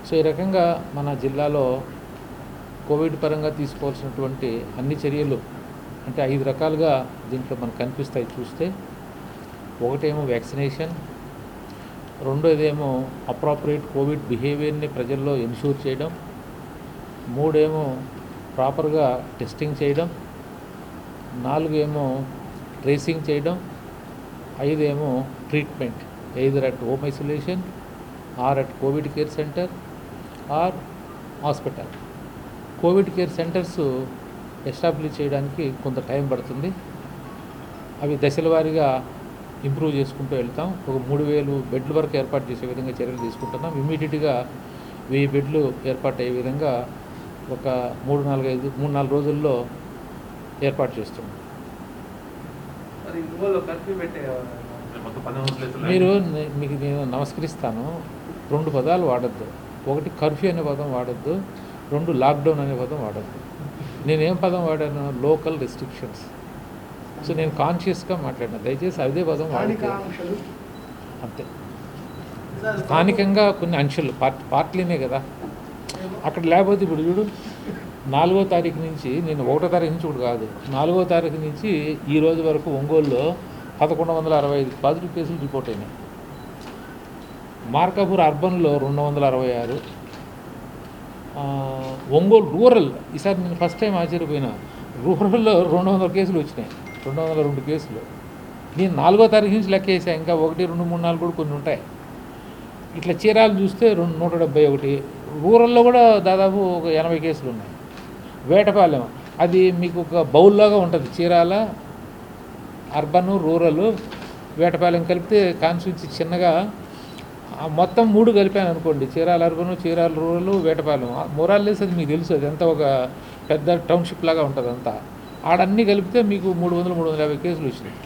సో ఈ రకంగా మన జిల్లాలో కోవిడ్ పరంగా తీసుకోవాల్సినటువంటి అన్ని చర్యలు అంటే 5 రకాలుగా దీంట్లో మనకు కనిపిస్తాయి చూస్తే. ఒకటేమో వ్యాక్సినేషన్, రెండోదేమో అప్రాపరియేట్ కోవిడ్ బిహేవియర్ని ప్రజల్లో ఎన్ష్యూర్ చేయడం, 3 ఏమో ప్రాపర్గా టెస్టింగ్ చేయడం, 4 ఏమో ట్రేసింగ్ చేయడం, 5 ఏమో treatment either at home isolation or at COVID care centre or hospital. COVID care centres establish చేయడానికి కొంత టైం పడుతుంది. అవి దశల వారీగా ఇంప్రూవ్ చేసుకుంటూ వెళ్తాం. ఒక 3000 బెడ్ల వరకు ఏర్పాటు చేసే విధంగా చర్యలు తీసుకుంటున్నాం. ఇమీడియట్గా 1000 బెడ్లు ఏర్పాటు అయ్యే విధంగా ఒక 3-4 రోజుల్లో ఏర్పాటు చేస్తున్నాం. మీరు మీకు నేను నమస్కరిస్తాను. 2 పదాలు వాడద్దు. ఒకటి కర్ఫ్యూ అనే పదం వాడద్దు, 2 లాక్డౌన్ అనే పదం వాడద్దు. నేనేం పదం వాడాను? Local restrictions. సో నేను కాన్షియస్గా మాట్లాడినా. దయచేసి అదే పదం వాడితే అంతే. స్థానికంగా కొన్ని అంశాలు పార్టీలనే కదా అక్కడ. లేకపోతే ఇప్పుడు చూడు 4వ తారీఖు నుంచి, నేను 1వ తారీఖు నుంచి కూడా కాదు, 4వ తారీఖు నుంచి ఈ రోజు వరకు ఒంగోలులో 1165 పాజిటివ్ కేసులు రిపోర్ట్ అయినాయి. మార్కాపూర్ అర్బన్లో 266, ఒంగోలు రూరల్ ఈసారి నేను ఫస్ట్ టైం ఆశ్చర్యపోయినా. రూరల్లో 200 కేసులు వచ్చినాయి, 202 కేసులు. నేను 4వ తారీఖు నుంచి లెక్క వేసా. ఇంకా 1, 2, 3, 4 కూడా కొన్ని ఉంటాయి. ఇట్లా చీరాలు చూస్తే 171. రూరల్లో కూడా దాదాపు ఒక 80 కేసులు ఉన్నాయి. వేటపాలెం అది మీకు ఒక బౌల్లాగా ఉంటుంది. చీరాల, అర్బన్, రూరల్, వేటపాలెం కలిపితే కాన్స్టిట్యూన్సీ చిన్నగా మొత్తం 3 కలిపాను అనుకోండి, చీరాల అర్బను, చీరాల రూరల్, వేటపాలెం. మోరార్లెస్ అది మీకు తెలుసు, అది ఎంత ఒక పెద్ద టౌన్షిప్ లాగా ఉంటుంది అంతా. ఆడన్నీ కలిపితే మీకు 300, 350 కేసులు వచ్చినాయి.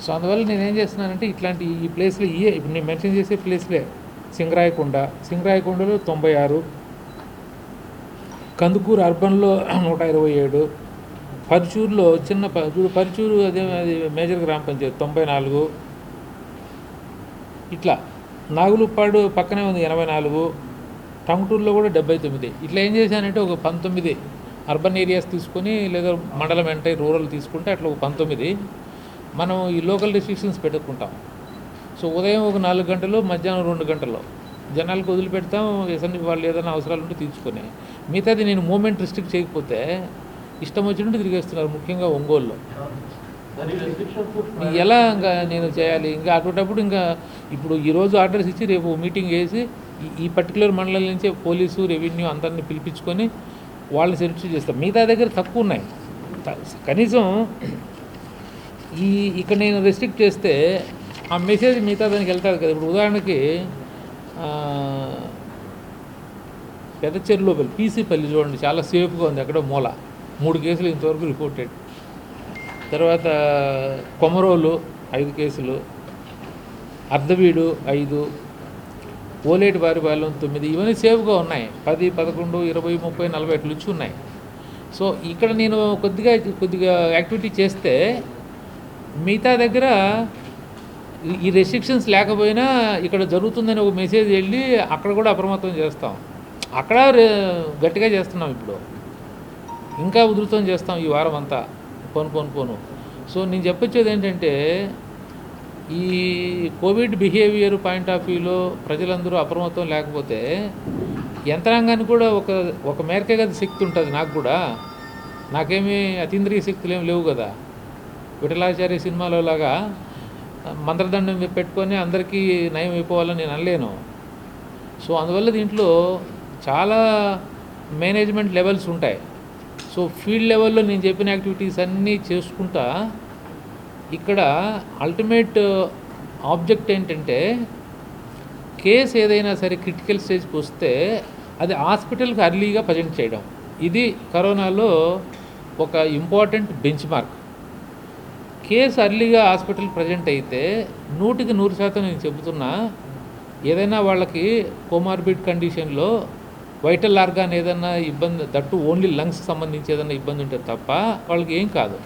సో అందువల్ల నేనేం చేస్తున్నానంటే ఇట్లాంటి ఈ ప్లేస్లు ఇప్పుడు నేను మెన్షన్ చేసే ప్లేస్లే. సింగరాయకొండలో 96, కందుకూరు అర్బన్లో 127, పరుచూరులో పరుచూరు అది మేజర్ గ్రామ పంచాయతీ 94, ఇట్లా నాగులుప్పాడు పక్కనే ఉంది 84, టంగుటూరులో కూడా 79. ఇట్లా ఏం చేశానంటే ఒక 19 అర్బన్ ఏరియాస్ తీసుకొని, లేదా మండలం ఎంటైర్ రూరల్ తీసుకుంటే అట్లా ఒక 19 మనం ఈ లోకల్ రెస్ట్రిక్షన్స్ పెట్టుకుంటాం. సో ఉదయం ఒక 4 గంటలు, మధ్యాహ్నం 2 గంటలు జనాలకు వదిలిపెడతాం. ఎసన్ని వాళ్ళు ఏదైనా అవసరాలు ఉంటే తీర్చుకొని, మిగతాది నేను మూమెంట్ రిస్ట్రిక్ట్ చేయకపోతే ఇష్టం వచ్చినట్టు తిరిగేస్తున్నారు, ముఖ్యంగా ఒంగోలులో. ఎలా ఇంకా నేను చేయాలి? ఇంకా అటువంటిప్పుడు ఇంకా ఇప్పుడు ఈరోజు ఆర్డర్స్ ఇచ్చి రేపు మీటింగ్ వేసి ఈ పర్టికులర్ మండలం నుంచే పోలీసు, రెవెన్యూ అందరినీ పిలిపించుకొని వాళ్ళని సెలెక్ట్ చేస్తాం. మిగతా దగ్గర తక్కువ ఉన్నాయి. కనీసం ఇక్కడ నేను రెస్ట్రిక్ట్ చేస్తే ఆ మెసేజ్ మిగతా దానికి వెళ్తారు కదా. ఇప్పుడు ఉదాహరణకి పెద్ద చెరువులోపల్లి పీసీపల్లి చూడండి, చాలా సేఫ్గా ఉంది, అక్కడ మూల 3 కేసులు ఇంతవరకు రిపోర్టెడ్. తర్వాత కొమరోలు 5 కేసులు, అర్ధవీడు 5, ఓలేటి వారిపాలెం 9. ఇవన్నీ సేఫ్గా ఉన్నాయి. 10, 11, 20, 30, 40 అట్లా వచ్చి ఉన్నాయి. సో ఇక్కడ నేను కొద్దిగా యాక్టివిటీ చేస్తే మిగతా దగ్గర ఈ రెస్ట్రిక్షన్స్ లేకపోయినా ఇక్కడ జరుగుతుందని ఒక మెసేజ్ వెళ్ళి అక్కడ కూడా అప్రమత్తం చేస్తాం. అక్కడ గట్టిగా చేస్తున్నాం. ఇప్పుడు ఇంకా ఉధృతం చేస్తాం ఈ వారం అంతా, పోను. సో నేను చెప్పొచ్చేది ఏంటంటే ఈ కోవిడ్ బిహేవియర్ పాయింట్ ఆఫ్ వ్యూలో ప్రజలందరూ అప్రమత్తం లేకపోతే యంత్రాంగానికి కూడా ఒక మేరకే కదా శక్తి ఉంటుంది. నాకు కూడా నాకేమీ అతీంద్రియ శక్తులు ఏమి లేవు కదా. విఠలాచార్య సినిమాలో లాగా మంత్రదండం పెట్టుకొని అందరికీ నయం అయిపోవాలని నేను అనలేను. సో అందువల్ల దీంట్లో చాలా మేనేజ్మెంట్ లెవెల్స్ ఉంటాయి. సో ఫీల్డ్ లెవెల్లో నేను చెప్పిన యాక్టివిటీస్ అన్నీ చేసుకుంటా. ఇక్కడ అల్టిమేట్ ఆబ్జెక్ట్ ఏంటంటే కేసు ఏదైనా సరే క్రిటికల్ స్టేజ్కి వస్తే అది హాస్పిటల్కి అర్లీగా ప్రజెంట్ చేయడం. ఇది కరోనాలో ఒక ఇంపార్టెంట్ బెంచ్ మార్క్. కేసు అర్లీగా హాస్పిటల్ ప్రజెంట్ అయితే 100కి 100% నేను చెబుతున్నా, ఏదైనా వాళ్ళకి కోమార్బిడ్ కండిషన్లో వైటల్ ఆర్గాన్ ఏదైనా ఇబ్బంది, దట్టు ఓన్లీ లంగ్స్కి సంబంధించి ఏదైనా ఇబ్బంది ఉంటే తప్ప వాళ్ళకి ఏం కాదు.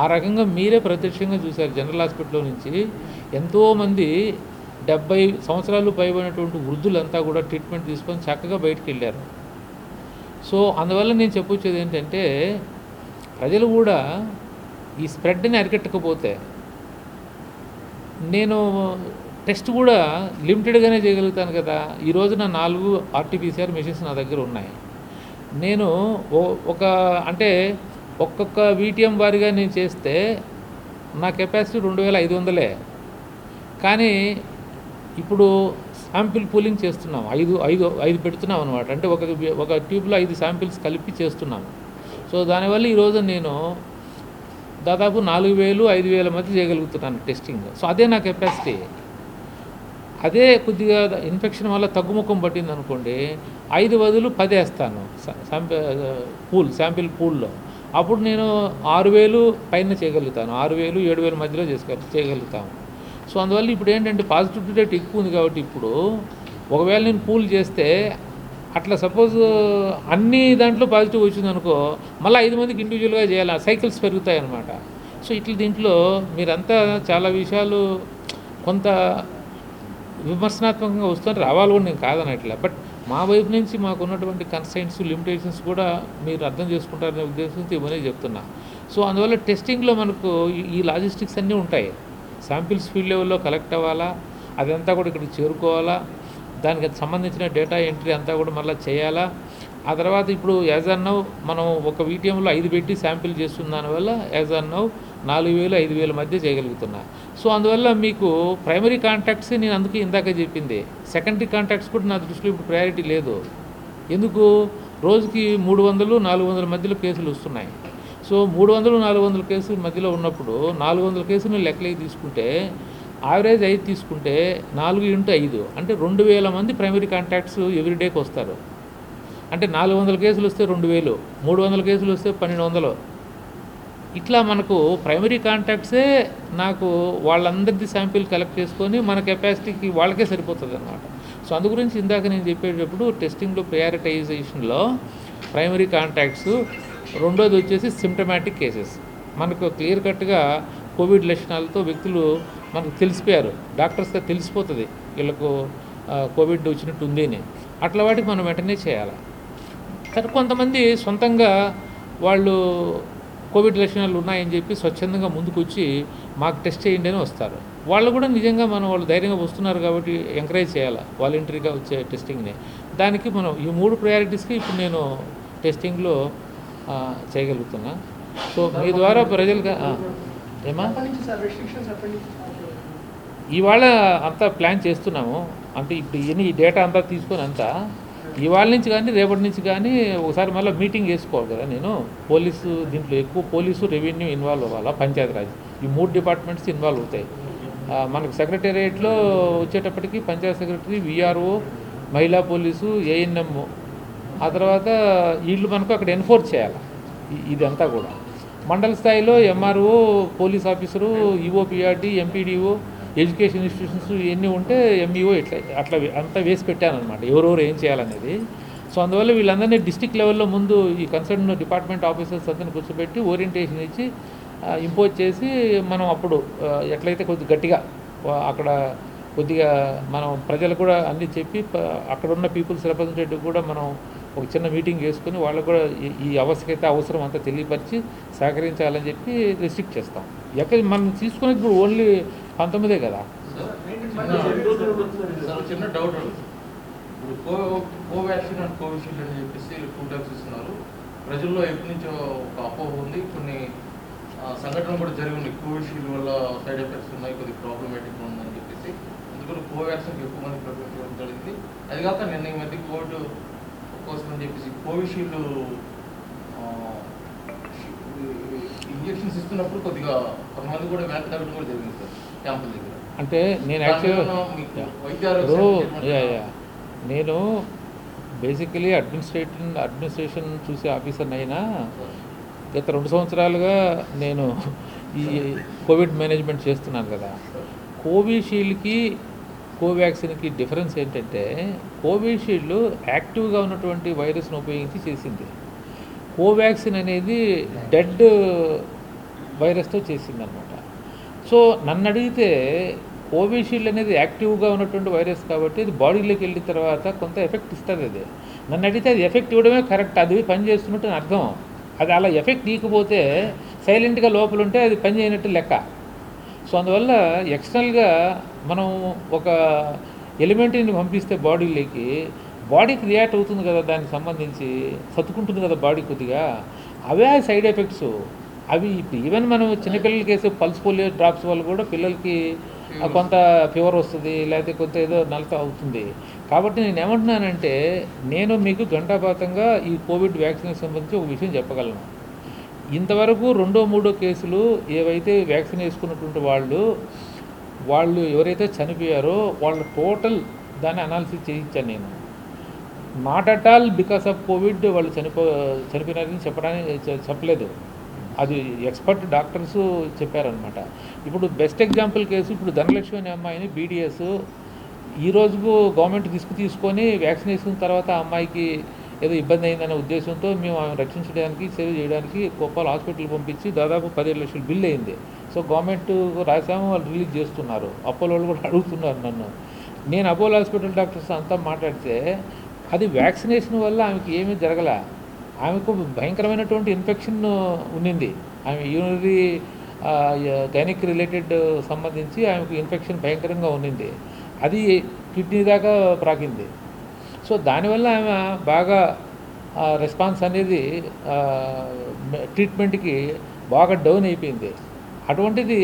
ఆ రకంగా మీరే ప్రత్యక్షంగా చూశారు. జనరల్ హాస్పిటల్లో నుంచి ఎంతోమంది 70 సంవత్సరాలు పైబడినటువంటి వృద్ధులంతా కూడా ట్రీట్మెంట్ తీసుకొని చక్కగా బయటికి వెళ్ళారు. సో అందువల్ల నేను చెప్పొచ్చేది ఏంటంటే ప్రజలు కూడా ఈ స్ప్రెడ్ని అరికట్టకపోతే, నేను టెస్ట్ కూడా లిమిటెడ్గానే చేయగలుగుతాను కదా. ఈ రోజున 4 RT-PCR మెషిన్స్ నా దగ్గర ఉన్నాయి. నేను ఒక్కొక్క VTM వారిగా నేను చేస్తే నా కెపాసిటీ 2500. కానీ ఇప్పుడు శాంపిల్ పూలింగ్ చేస్తున్నాం, 5 పెడుతున్నాం అనమాట. అంటే ఒక ట్యూబ్లో 5 శాంపిల్స్ కలిపి చేస్తున్నాం. సో దానివల్ల ఈరోజు నేను దాదాపు 4000, 5000 మధ్య చేయగలుగుతున్నాను టెస్టింగ్. సో అదే నా కెపాసిటీ. అదే కొద్దిగా ఇన్ఫెక్షన్ వల్ల తగ్గుముఖం పట్టింది అనుకోండి, 5 బదులు 10 వేస్తాను శాంపిల్ పూల్లో. అప్పుడు నేను 6000 పైన చేయగలుగుతాను, 6000, 7000 మధ్యలో చేయగలుగుతాను. సో అందువల్ల ఇప్పుడు ఏంటంటే పాజిటివిటీ రేట్ ఎక్కువ ఉంది కాబట్టి ఇప్పుడు ఒకవేళ నేను పూల్ చేస్తే అట్లా సపోజ్ అన్ని దాంట్లో పాజిటివ్ వచ్చింది అనుకో, మళ్ళీ 5 మందికి ఇండివిజువల్గా చేయాలి, సైకిల్స్ పెరుగుతాయి అన్నమాట. సో ఇట్లా దీంట్లో మీరంతా చాలా విషయాలు కొంత విమర్శనాత్మకంగా వస్తుంటే రావాలి కూడా, నేను కాదనట్లే. బట్ మా వైపు నుంచి మాకు ఉన్నటువంటి కన్స్ట్రైంట్స్, లిమిటేషన్స్ కూడా మీరు అర్థం చేసుకుంటారనే ఉద్దేశంతో ఇవన్నీ చెప్తున్నా. సో అందువల్ల టెస్టింగ్లో మనకు ఈ లాజిస్టిక్స్ అన్నీ ఉంటాయి. శాంపిల్స్ ఫీల్డ్ లెవెల్లో కలెక్ట్ అవ్వాలా, అదంతా కూడా ఇక్కడికి చేరుకోవాలా, దానికి సంబంధించిన డేటా ఎంట్రీ అంతా కూడా మళ్ళీ చేయాలా. ఆ తర్వాత ఇప్పుడు యాజ్ అన్ నౌ మనం ఒక VTMలో 5 పెట్టి శాంపిల్ చేస్తున్న దానివల్ల యాజ్ అన్ నౌ 4000, 5000 మధ్య చేయగలుగుతున్నా. సో అందువల్ల మీకు ప్రైమరీ కాంటాక్ట్స్ నేను అందుకే ఇందాక చెప్పింది, సెకండరీ కాంటాక్ట్స్ కూడా నా దృష్టిలో ఇప్పుడు ప్రయారిటీ లేదు. ఎందుకు? రోజుకి 300, 400 మధ్యలో కేసులు వస్తున్నాయి. సో 300, 400 కేసుల మధ్యలో ఉన్నప్పుడు 400 కేసులు లెక్కలకి తీసుకుంటే యావరేజ్ 5 తీసుకుంటే 4x5 అంటే 2000 మంది ప్రైమరీ కాంటాక్ట్స్ ఎవ్రీడేకి వస్తారు. అంటే 400 కేసులు వస్తే 2000, 300 కేసులు వస్తే 1200. ఇట్లా మనకు ప్రైమరీ కాంటాక్ట్సే నాకు వాళ్ళందరిది శాంపిల్ కలెక్ట్ చేసుకొని మన కెపాసిటీకి వాళ్ళకే సరిపోతుంది అనమాట. సో అందు గురించి ఇందాక నేను చెప్పేటప్పుడు టెస్టింగ్లో ప్రయారిటైజేషన్లో ప్రైమరీ కాంటాక్ట్స్, రెండోది వచ్చేసి సిమ్టమాటిక్ కేసెస్. మనకు క్లియర్ కట్గా కోవిడ్ లక్షణాలతో వ్యక్తులు మనకు తెలిసిపోయారు, డాక్టర్స్గా తెలిసిపోతుంది వీళ్ళకు కోవిడ్ వచ్చినట్టు ఉంది అని. అట్లా వాటికి మనం వెంటనే చేయాలి. కానీ కొంతమంది సొంతంగా వాళ్ళు కోవిడ్ లక్షణాలు ఉన్నాయని చెప్పి స్వచ్ఛందంగా ముందుకు వచ్చి మాకు టెస్ట్ చేయండి అని వస్తారు. వాళ్ళు కూడా నిజంగా వాళ్ళు ధైర్యంగా వస్తున్నారు కాబట్టి ఎంకరేజ్ చేయాలి వాలంటరీగా వచ్చే టెస్టింగ్ని. దానికి మనం ఈ 3 ప్రయారిటీస్కి ఇప్పుడు నేను టెస్టింగ్లో చేయగలుగుతున్నా. సో మీ ద్వారా ప్రజలుగా ఏమా ఇవాళ అంతా ప్లాన్ చేస్తున్నాము. అంటే ఇప్పుడు ఈ డేటా అంతా తీసుకొని అంతా ఇవాళ నుంచి కానీ రేపటి నుంచి కానీ ఒకసారి మళ్ళీ మీటింగ్ చేసుకోవాలి కదా. నేను పోలీసు దీంట్లో ఎక్కువ పోలీసు, రెవెన్యూ ఇన్వాల్వ్ అవ్వాలా, పంచాయతీరాజ్ ఈ 3 డిపార్ట్మెంట్స్ ఇన్వాల్వ్ అవుతాయి. మనకు సెక్రటేరియట్లో వచ్చేటప్పటికి పంచాయత్ సెక్రటరీ, విఆర్ఓ, మహిళా పోలీసు, ఏఎన్ఎం, ఆ తర్వాత వీళ్ళు మనకు అక్కడ ఎన్ఫోర్స్ చేయాలి. ఇదంతా కూడా మండల స్థాయిలో MRO, police officer, EOPRD, MPDO, education institutions ఇవన్నీ ఉంటే ఎంఈఓ అట్లా అంతా వేసి పెట్టానమాట ఎవరెవరు ఏం చేయాలనేది. సో అందువల్ల వీళ్ళందరినీ డిస్టిక్ లెవెల్లో ముందు ఈ కన్సర్న్ డిపార్ట్మెంట్ ఆఫీసర్స్ అందరిని కూర్చోబెట్టి ఓరియంటేషన్ ఇచ్చి ఇంపోజ్ చేసి మనం అప్పుడు ఎట్లయితే కొద్దిగా గట్టిగా అక్కడ కొద్దిగా మనం ప్రజలకు కూడా అన్నీ చెప్పి అక్కడ ఉన్న పీపుల్స్ రిప్రజెంటేటివ్ కూడా మనం ఒక చిన్న మీటింగ్ చేసుకుని వాళ్ళకు కూడా ఈ అవసరమైతే అవసరం అంతా తెలియపరిచి సహకరించాలని చెప్పి రిస్ట్రిక్ట్ చేస్తాం. ఎక్కడ మనం తీసుకునేది ఇప్పుడు ఓన్లీ 19 కదా. చిన్న డౌట్, ఇప్పుడు కోవాక్సిన్ అండ్ కోవిషీల్డ్ అని చెప్పేసి 2 టైప్స్ ఇస్తున్నారు. ప్రజల్లో ఎప్పటి నుంచో ఒక అపోహ ఉంది, కొన్ని సంఘటనలు కూడా జరిగి ఉన్నాయి. కోవిషీల్డ్ వల్ల సైడ్ ఎఫెక్ట్స్ ఉన్నాయి, కొద్దిగా ప్రాబ్లమేటిక్గా ఉందని చెప్పేసి అందుకని కోవాక్సిన్కి ఎక్కువ మంది ప్రిఫర్ చేయడం జరిగింది. అది కాక నిన్న ఈ మధ్య కోవిడ్ కోసం అని చెప్పేసి కోవిషీల్డ్ ఇంజెక్షన్స్ ఇస్తున్నప్పుడు కొద్దిగా కొంతమంది కూడా వెనక తగ్గడం కూడా జరిగింది సార్ క్యాంపుల దగ్గర. అంటే నేను నేను బేసికలీ అడ్మినిస్ట్రేషన్ చూసే ఆఫీసర్ని అయినా గత 2 సంవత్సరాలుగా నేను ఈ కోవిడ్ మేనేజ్మెంట్ చేస్తున్నాను కదా. కోవిషీల్డ్కి కోవాక్సిన్కి డిఫరెన్స్ ఏంటంటే కోవిషీల్డ్ యాక్టివ్గా ఉన్నటువంటి వైరస్ను ఉపయోగించి చేసింది, కోవాక్సిన్ అనేది డెడ్ వైరస్తో చేసిందనమాట. సో నన్ను అడిగితే కోవిషీల్డ్ అనేది యాక్టివ్గా ఉన్నటువంటి వైరస్ కాబట్టి అది బాడీలోకి వెళ్ళిన తర్వాత కొంత ఎఫెక్ట్ ఇస్తుంది. అది నన్ను అడిగితే అది ఎఫెక్ట్ ఇవ్వడమే కరెక్ట్, అది పని చేస్తున్నట్టు అర్థం. అది అలా ఎఫెక్ట్ ఇవ్వకపోతే సైలెంట్గా లోపల ఉంటే అది పని చేయనట్టు లెక్క. సో అందువల్ల ఎక్స్టర్నల్గా మనం ఒక ఎలిమెంట్ని పంపిస్తే బాడీకి రియాక్ట్ అవుతుంది కదా, దానికి సంబంధించి సర్దుకుంటుంది కదా బాడీ కొద్దిగా, అవే సైడ్ ఎఫెక్ట్స్. అవి ఈవెన్ మనం చిన్నపిల్లలకి వేసే పల్స్ పోలియో డ్రాప్స్ వల్ల కూడా పిల్లలకి కొంత ఫీవర్ వస్తుంది, లేకపోతే కొంత ఏదో నలత అవుతుంది. కాబట్టి నేను ఏమంటున్నానంటే నేను మీకు ఘంటాపాతంగా ఈ కోవిడ్ వ్యాక్సిన్కి సంబంధించి ఒక విషయం చెప్పగలను. ఇంతవరకు 2, 3 కేసులు ఏవైతే వ్యాక్సిన్ వేసుకున్నటువంటి వాళ్ళు ఎవరైతే చనిపోయారో వాళ్ళ టోటల్ దాన్ని అనాలిసిస్ చేయించాను నేను. Not at all because of Covid వాళ్ళు చనిపోయినారని చెప్పలేదు, అది ఎక్స్పర్ట్ డాక్టర్స్ చెప్పారనమాట. ఇప్పుడు బెస్ట్ ఎగ్జాంపుల్ కేసు ఇప్పుడు ధనలక్ష్మి అనే అమ్మాయిని బీడీఎస్ ఈ రోజుకు గవర్నమెంట్ తీసుకొని వ్యాక్సిన్ వేసుకున్న తర్వాత ఆ అమ్మాయికి ఏదో ఇబ్బంది అయిందనే ఉద్దేశంతో మేము ఆమె రక్షించడానికి సేవ్ చేయడానికి కోపాల హాస్పిటల్ పంపించి దాదాపు 17 లక్షల బిల్ అయింది. సో గవర్నమెంట్ రాసాము, వాళ్ళు రిలీజ్ చేస్తున్నారు. అపోలో వాళ్ళు కూడా అడుగుతున్నారు నన్ను. నేను అపోలో హాస్పిటల్ డాక్టర్స్ అంతా మాట్లాడితే అది వ్యాక్సినేషన్ వల్ల ఆమెకి ఏమీ జరగలే. ఆమెకు భయంకరమైనటువంటి ఇన్ఫెక్షన్ ఉన్నింది. ఆమె యూరినరీ గైనిక్ రిలేటెడ్ సంబంధించి ఆమెకు ఇన్ఫెక్షన్ భయంకరంగా ఉన్నింది, అది కిడ్నీ దాకా ప్రాకింది. సో దానివల్ల ఆమె బాగా రెస్పాన్స్ అనేది ట్రీట్మెంట్కి బాగా డౌన్ అయిపోయింది. అటువంటిది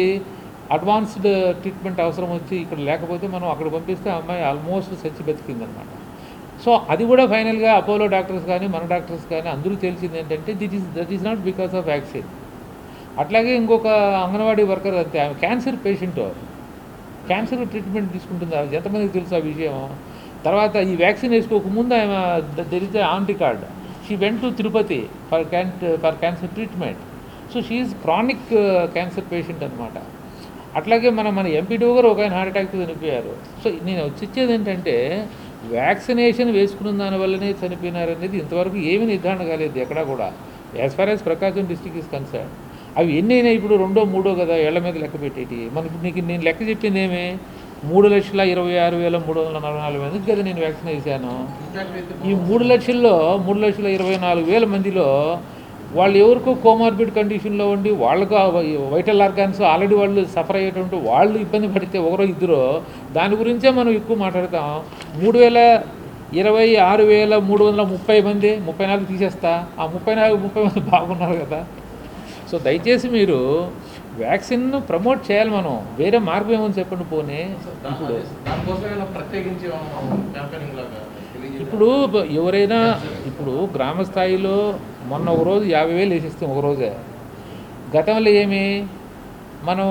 అడ్వాన్స్డ్ ట్రీట్మెంట్ అవసరం వచ్చి ఇక్కడ లేకపోతే మనం అక్కడ పంపిస్తే అమ్మాయి ఆల్మోస్ట్ చచ్చి బతికిందనమాట. సో అది కూడా ఫైనల్గా అపోలో డాక్టర్స్ కానీ మన డాక్టర్స్ కానీ అందరూ తెలిసింది ఏంటంటే that is not because of vaccine. అట్లాగే ఇంకొక అంగన్వాడీ వర్కర్ అంతే, ఆమె క్యాన్సర్ పేషెంట్, క్యాన్సర్ ట్రీట్మెంట్ తీసుకుంటుంది. ఎంతమందికి తెలుసు ఆ విషయం? తర్వాత ఈ వ్యాక్సిన్ వేసుకోకముందు ఆమె there is on record she went to Tirupati for cancer treatment. So she is chronic cancer patient అనమాట. అట్లాగే మన ఎంపీడీ గారు ఒక ఆయన హార్ట్ అటాక్తో చనిపోయారు. సో నేను వచ్చేది ఏంటంటే వ్యాక్సినేషన్ వేసుకున్న దానివల్లనే చనిపోయినారనేది ఇంతవరకు ఏమీ నిర్ధారణ కాలేదు ఎక్కడా కూడా, as far as Prakasam district is concern. అవి ఎన్ని అయినాయి ఇప్పుడు? 2, 3 కదా ఏళ్ల మీద లెక్క పెట్టేటి. మనకి నీకు నేను లెక్క చెప్పింది ఏమి? 3,26,344 మందికి కదా నేను వ్యాక్సిన్ వేసాను. ఈ 3 లక్షల్లో 3,24,000 మందిలో వాళ్ళు ఎవరికో కోమార్బిడ్ కండిషన్లో ఉండి వాళ్ళకు వైటల్ ఆర్గాన్స్ ఆల్రెడీ వాళ్ళు సఫర్ అయ్యేటువంటి వాళ్ళు ఇబ్బంది పడితే ఒకరో ఇద్దరు, దాని గురించే మనం ఎక్కువ మాట్లాడతాం. 3,26,330 మంది, 34 తీసేస్తా, ఆ 30 మంది బాగున్నారు కదా. సో దయచేసి మీరు వ్యాక్సిన్ను ప్రమోట్ చేయాలి. మనం వేరే మార్గం ఏమని చెప్పండి. పోనీ ఇప్పుడు ఎవరైనా ఇప్పుడు గ్రామ స్థాయిలో మొన్న ఒకరోజు 50,000 వేసిస్తాం ఒకరోజే. గతంలో ఏమి మనం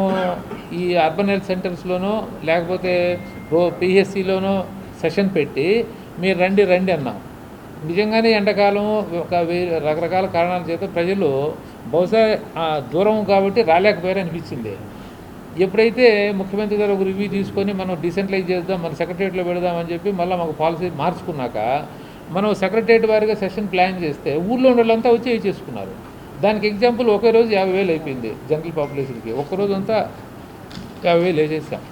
ఈ అర్బన్ హెల్త్ సెంటర్స్లోనో లేకపోతే పిహెచ్సిలోనో సెషన్ పెట్టి మీరు రండి అన్నాం. నిజంగానే ఎండాకాలం ఒక రకరకాల కారణాల చేత ప్రజలు బహుశా దూరం కాబట్టి రాలేకపోయారు అనిపించింది. ఎప్పుడైతే ముఖ్యమంత్రి గారు ఒక రివ్యూ తీసుకొని మనం డిసెంట్రలైజ్ చేద్దాం, మన సెక్రటరియట్లో పెడదామని చెప్పి మళ్ళీ మాకు పాలసీ మార్చుకున్నాక మనం సెక్రటరియట్ వారిగా సెషన్ ప్లాన్ చేస్తే ఊళ్ళో ఉన్న వాళ్ళంతా వచ్చి చేసుకున్నారు. దానికి ఎగ్జాంపుల్ ఒకే రోజు 50,000 అయిపోయింది జనరల్ పాపులేషన్కి. ఒక్కరోజు అంతా 50,000 వేసేసాం.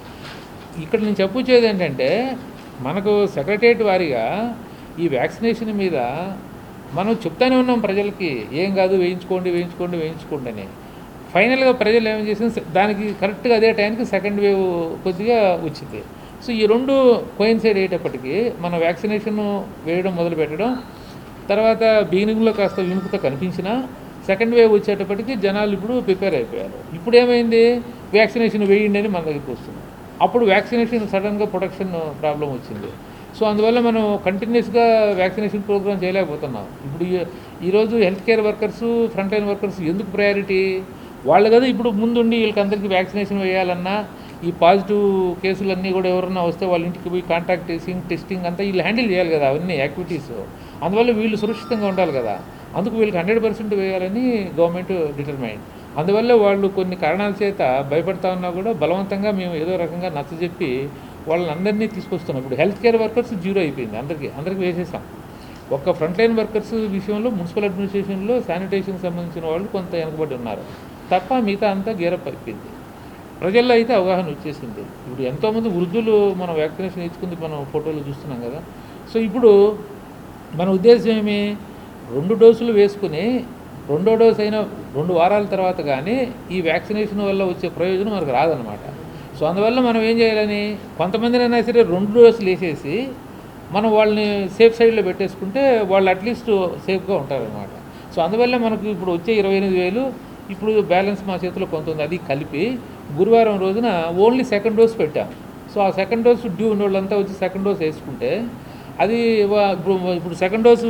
ఇక్కడ నేను చెప్పొచ్చేది ఏంటంటే మనకు సెక్రటరియట్ వారిగా ఈ వ్యాక్సినేషన్ మీద మనం చెప్తానే ఉన్నాం ప్రజలకి, ఏం కాదు వేయించుకోండి అని. ఫైనల్గా ప్రజలు ఏం చేసింది, దానికి కరెక్ట్గా అదే టైంకి సెకండ్ వేవ్ కొద్దిగా వచ్చింది. సో ఈ రెండు కోయిన్సైడ్ అయ్యేటప్పటికీ మనం వ్యాక్సినేషన్ వేయడం మొదలు పెట్టడం, తర్వాత బిగినింగ్లో కాస్త విముఖత కనిపించినా సెకండ్ వేవ్ వచ్చేటప్పటికి జనాలు ఇప్పుడు ప్రిపేర్ అయిపోయారు. ఇప్పుడు ఏమైంది, వ్యాక్సినేషన్ వేయండి అని మన దగ్గరికి వస్తుంది. అప్పుడు వ్యాక్సినేషన్ సడన్గా ప్రొడక్షన్ ప్రాబ్లం వచ్చింది. సో అందువల్ల మనం కంటిన్యూస్గా వ్యాక్సినేషన్ ప్రోగ్రామ్ చేయలేకపోతున్నాం. ఇప్పుడు ఈరోజు health care workers, front line workers ఎందుకు ప్రయారిటీ? వాళ్ళు కదా ఇప్పుడు ముందుండి వీళ్ళకి అందరికీ వ్యాక్సినేషన్ వేయాలన్నా ఈ పాజిటివ్ కేసులన్నీ కూడా ఎవరన్నా వస్తే వాళ్ళ ఇంటికి పోయి కాంటాక్ట్ ట్రేసింగ్, టెస్టింగ్ అంతా వీళ్ళు హ్యాండిల్ చేయాలి కదా అవన్నీ యాక్టివిటీస్. అందువల్ల వీళ్ళు సురక్షితంగా ఉండాలి కదా, అందుకు వీళ్ళకి 100% వేయాలని గవర్నమెంట్ డిటర్మైన్. అందువల్ల వాళ్ళు కొన్ని కారణాల చేత భయపడతా ఉన్నా కూడా బలవంతంగా మేము ఏదో రకంగా నచ్చజెప్పి వాళ్ళని అందరినీ తీసుకొస్తున్నాం. ఇప్పుడు హెల్త్ కేర్ వర్కర్స్ 0 అయిపోయింది, అందరికీ వేసేసాం. ఒక్క ఫ్రంట్ లైన్ వర్కర్స్ విషయంలో మున్సిపల్ అడ్మినిస్ట్రేషన్లో శానిటేషన్ సంబంధించిన వాళ్ళు కొంత వెనకబడి ఉన్నారు తప్ప మిగతా అంతా గేరప్ అయిపోయింది. ప్రజల్లో అయితే అవగాహన వచ్చేసింది. ఇప్పుడు ఎంతోమంది వృద్ధులు మనం వ్యాక్సినేషన్ ఇచ్చుకుంది మనం ఫోటోలు చూస్తున్నాం కదా. సో ఇప్పుడు మన ఉద్దేశం ఏమి, 2 డోసులు వేసుకుని 2వ డోసు అయిన 2 వారాల తర్వాత కానీ ఈ వ్యాక్సినేషన్ వల్ల వచ్చే ప్రయోజనం మనకు రాదనమాట. సో అందువల్ల మనం ఏం చేయాలని, కొంతమందినైనా సరే 2 డోసులు వేసేసి మనం వాళ్ళని సేఫ్ సైడ్లో పెట్టేసుకుంటే వాళ్ళు అట్లీస్ట్ సేఫ్గా ఉంటారనమాట. సో అందువల్ల మనకు ఇప్పుడు వచ్చే 28,000 ఇప్పుడు బ్యాలెన్స్ మా చేతిలో కొంత ఉంది. అది కలిపి గురువారం రోజున ఓన్లీ సెకండ్ డోస్ పెట్టాం. సో ఆ సెకండ్ డోస్ డ్యూ ఉన్న వాళ్ళంతా వచ్చి సెకండ్ డోస్ వేసుకుంటే అది ఇప్పుడు సెకండ్ డోసు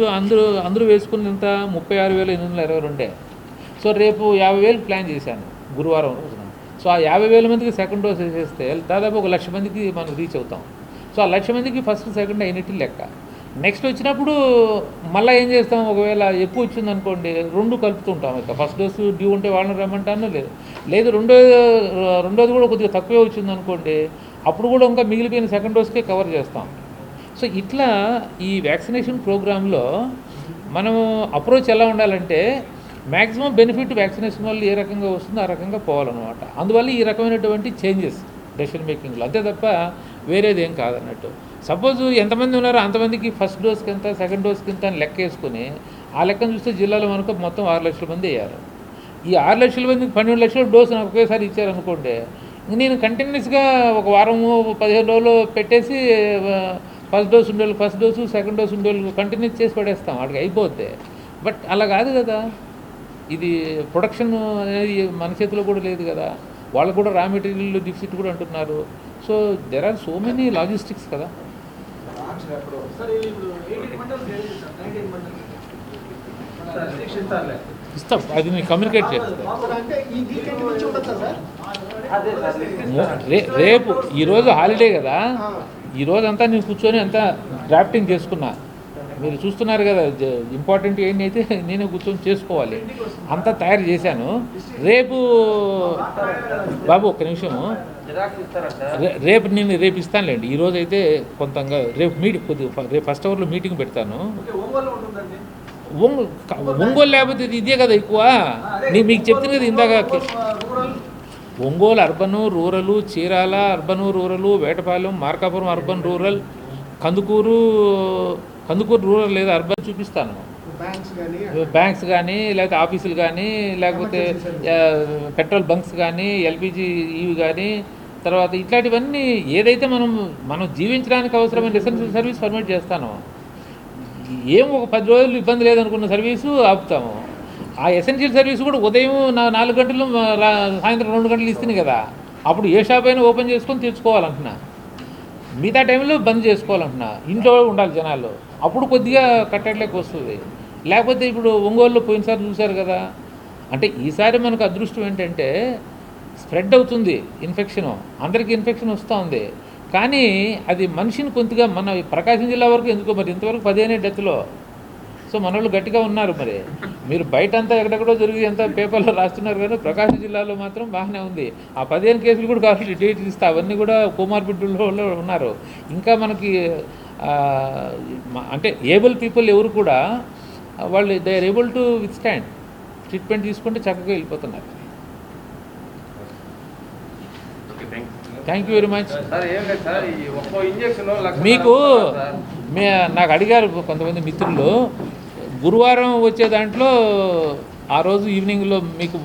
అందరూ వేసుకున్నంత 36,822. సో రేపు 50,000 ప్లాన్ చేశాను గురువారం రోజున. సో ఆ 50,000 మందికి సెకండ్ డోస్ వేసేస్తే దాదాపు 1,00,000 మందికి మనం రీచ్ అవుతాం. సో ఆ 1,00,000 మందికి ఫస్ట్ సెకండ్ అయినట్టు లెక్క. నెక్స్ట్ వచ్చినప్పుడు మళ్ళీ ఏం చేస్తాం, ఒకవేళ ఎక్కువ వచ్చిందనుకోండి 2 కలుపుతుంటాం. ఇక ఫస్ట్ డోసు డ్యూ ఉంటే వాళ్ళని రమ్మంటాను, లేదు రెండోది కూడా కొద్దిగా తక్కువే వచ్చిందనుకోండి అప్పుడు కూడా ఇంకా మిగిలిపోయిన సెకండ్ డోస్కే కవర్ చేస్తాం. సో ఇట్లా ఈ వ్యాక్సినేషన్ ప్రోగ్రాంలో మనం అప్రోచ్ ఎలా ఉండాలంటే మ్యాక్సిమం బెనిఫిట్ వ్యాక్సినేషన్ వల్ల ఏ రకంగా వస్తుందో ఆ రకంగా పోవాలన్నమాట. అందువల్ల ఈ రకమైనటువంటి చేంజెస్ డెసిషన్ మేకింగ్లో, అంతే తప్ప వేరేది ఏం కాదన్నట్టు. సపోజ్ ఎంతమంది ఉన్నారో అంతమందికి ఫస్ట్ డోస్కి ఎంత, సెకండ్ డోస్కి ఎంత అని లెక్క వేసుకుని ఆ లెక్కను చూస్తే జిల్లాలో మనకు మొత్తం 6 లక్షల మంది అయ్యారు. ఈ 6 లక్షల మందికి 12 లక్షల డోసు నాకు ఒకేసారి ఇచ్చారనుకోండి, నేను కంటిన్యూస్గా ఒక వారము 15 రోజులు పెట్టేసి ఫస్ట్ డోస్ ఉండేవాళ్ళు ఫస్ట్ డోసు, సెకండ్ డోస్ ఉండేవాళ్ళు కంటిన్యూస్ చేసి పడేస్తాం, వాడికి అయిపోద్ది. బట్ అలా కాదు కదా, ఇది ప్రొడక్షన్ అనేది మన చేతిలో కూడా లేదు కదా, వాళ్ళు కూడా రా మెటీరియల్ డిఫిసిట్ కూడా అంటున్నారు. So there are so many logistics కదా. ఇస్తాం, అది నేను కమ్యూనికేట్ చేస్తాను. రేపు ఈరోజు హాలిడే కదా, ఈరోజంతా నేను కూర్చొని అంతా డ్రాఫ్టింగ్ చేసుకున్నా. మీరు చూస్తున్నారు కదా, ఇంపార్టెంట్ ఏంటి అయితే నేనే కూర్చొని చేసుకోవాలి, అంతా తయారు చేశాను. రేపు బాబు ఒక్క నిమిషము, రేపు ఇస్తానులేండి. ఈరోజు అయితే కొంతంగా రేపు ఫస్ట్ అవర్లో మీటింగ్ పెడతాను. ఒంగోలు లేకపోతే ఇదే కదా ఎక్కువ. నేను మీకు చెప్తాను కదా ఇందాక, Ongole urban రూరలు, Chirala urban రూరలు, Vetapalem Markapuram urban rural, Kandukur rural లేదా అర్బన్ చూపిస్తాను. బ్యాంక్స్ కానీ లేకపోతే ఆఫీసులు కానీ లేకపోతే పెట్రోల్ బంక్స్ కానీ ఎల్పిజి ఇవి కానీ తర్వాత ఇట్లాంటివన్నీ ఏదైతే మనం జీవించడానికి అవసరమైన ఎసెన్షియల్ సర్వీస్ పర్మిట్ చేస్తాను. ఏం ఒక 10 రోజులు ఇబ్బంది లేదనుకున్న సర్వీసు ఆపుతాము. ఆ ఎసెన్షియల్ సర్వీస్ కూడా ఉదయం 4 గంటలు సాయంత్రం 2 గంటలు ఇస్తుంది కదా, అప్పుడు ఏ షాప్ అయినా ఓపెన్ చేసుకొని తెచ్చుకోవాలంటున్నా. మిగతా టైంలో బంద్ చేసుకోవాలంటున్నా. ఇంట్లో ఉండాలి జనాలు, అప్పుడు కొద్దిగా కట్టట్లేక వస్తుంది. లేకపోతే ఇప్పుడు ఒంగోలులో పోయినసారి చూశారు కదా, అంటే ఈసారి మనకు అదృష్టం ఏంటంటే స్ప్రెడ్ అవుతుంది ఇన్ఫెక్షన్, అందరికీ ఇన్ఫెక్షన్ వస్తూ ఉంది. కానీ అది మనిషిని కొద్దిగా మన ప్రకాశం జిల్లా వరకు ఎందుకో మరి ఇంతవరకు 15 డెత్లో. సో మన వాళ్ళు గట్టిగా ఉన్నారు. మరి మీరు బయట అంతా ఎక్కడెక్కడో జరిగి ఎంత పేపర్లో రాస్తున్నారు కానీ ప్రకాశం జిల్లాలో మాత్రం బాగానే ఉంది. ఆ 15 కేసులు కూడా కావాలి డేట్లు ఇస్తా, అవన్నీ కూడా కోమార్బిడ్లో ఉన్నారు. ఇంకా మనకి అంటే ఏబుల్ పీపుల్ ఎవరు కూడా వాళ్ళు they are able to withstand, treatment తీసుకుంటే చక్కగా వెళ్ళిపోతున్నారు. Thank you very much. మీకు నాకు అడిగారు కొంతమంది మిత్రులు, గురువారం వచ్చే దాంట్లో ఆ రోజు ఈవినింగ్లో మీకు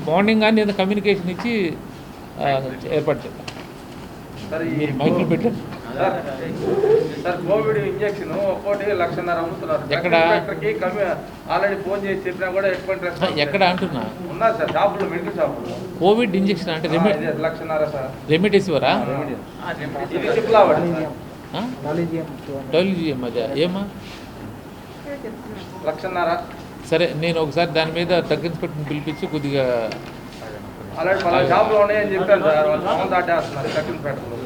మార్నింగ్ కానీ నేను కమ్యూనికేషన్ ఇచ్చి ఏర్పాటు చేద్దాం. మీరు మైకులు పెట్టారు సార్, కోవిడ్ ఇంజెక్షన్ ఒక్కోటి 1,50,000 అమ్ముతున్నారు. ఎక్కడ ఆల్రెడీ ఫోన్ చేసి చెప్పినా కూడా ఎక్కడ అంటున్నా ఉన్నారు సార్, షాపులు, మెడికల్ షాపులు. కోవిడ్ ఇంజెక్షన్ అంటే 1,50,000 సార్. రెమిడెసివిరా? ఇది సిప్లావర్ డబ్ల్యూజిఎం అదే ఏమా 1,50,000. సరే, నేను ఒకసారి దాని మీద డ్రగ్ ఇన్స్పెక్టర్ని పిలిపించి కొద్దిగా ఆల్రెడీ 10 షాపులు ఉన్నాయని చెప్పాను సార్, వాళ్ళు ఫోన్ దాటేస్తున్నారు డ్రగ్ ఇన్స్పెక్టర్లు.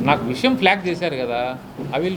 నాకు విషయం ఫ్లాగ్ చేశారు కదా, ఐ విల్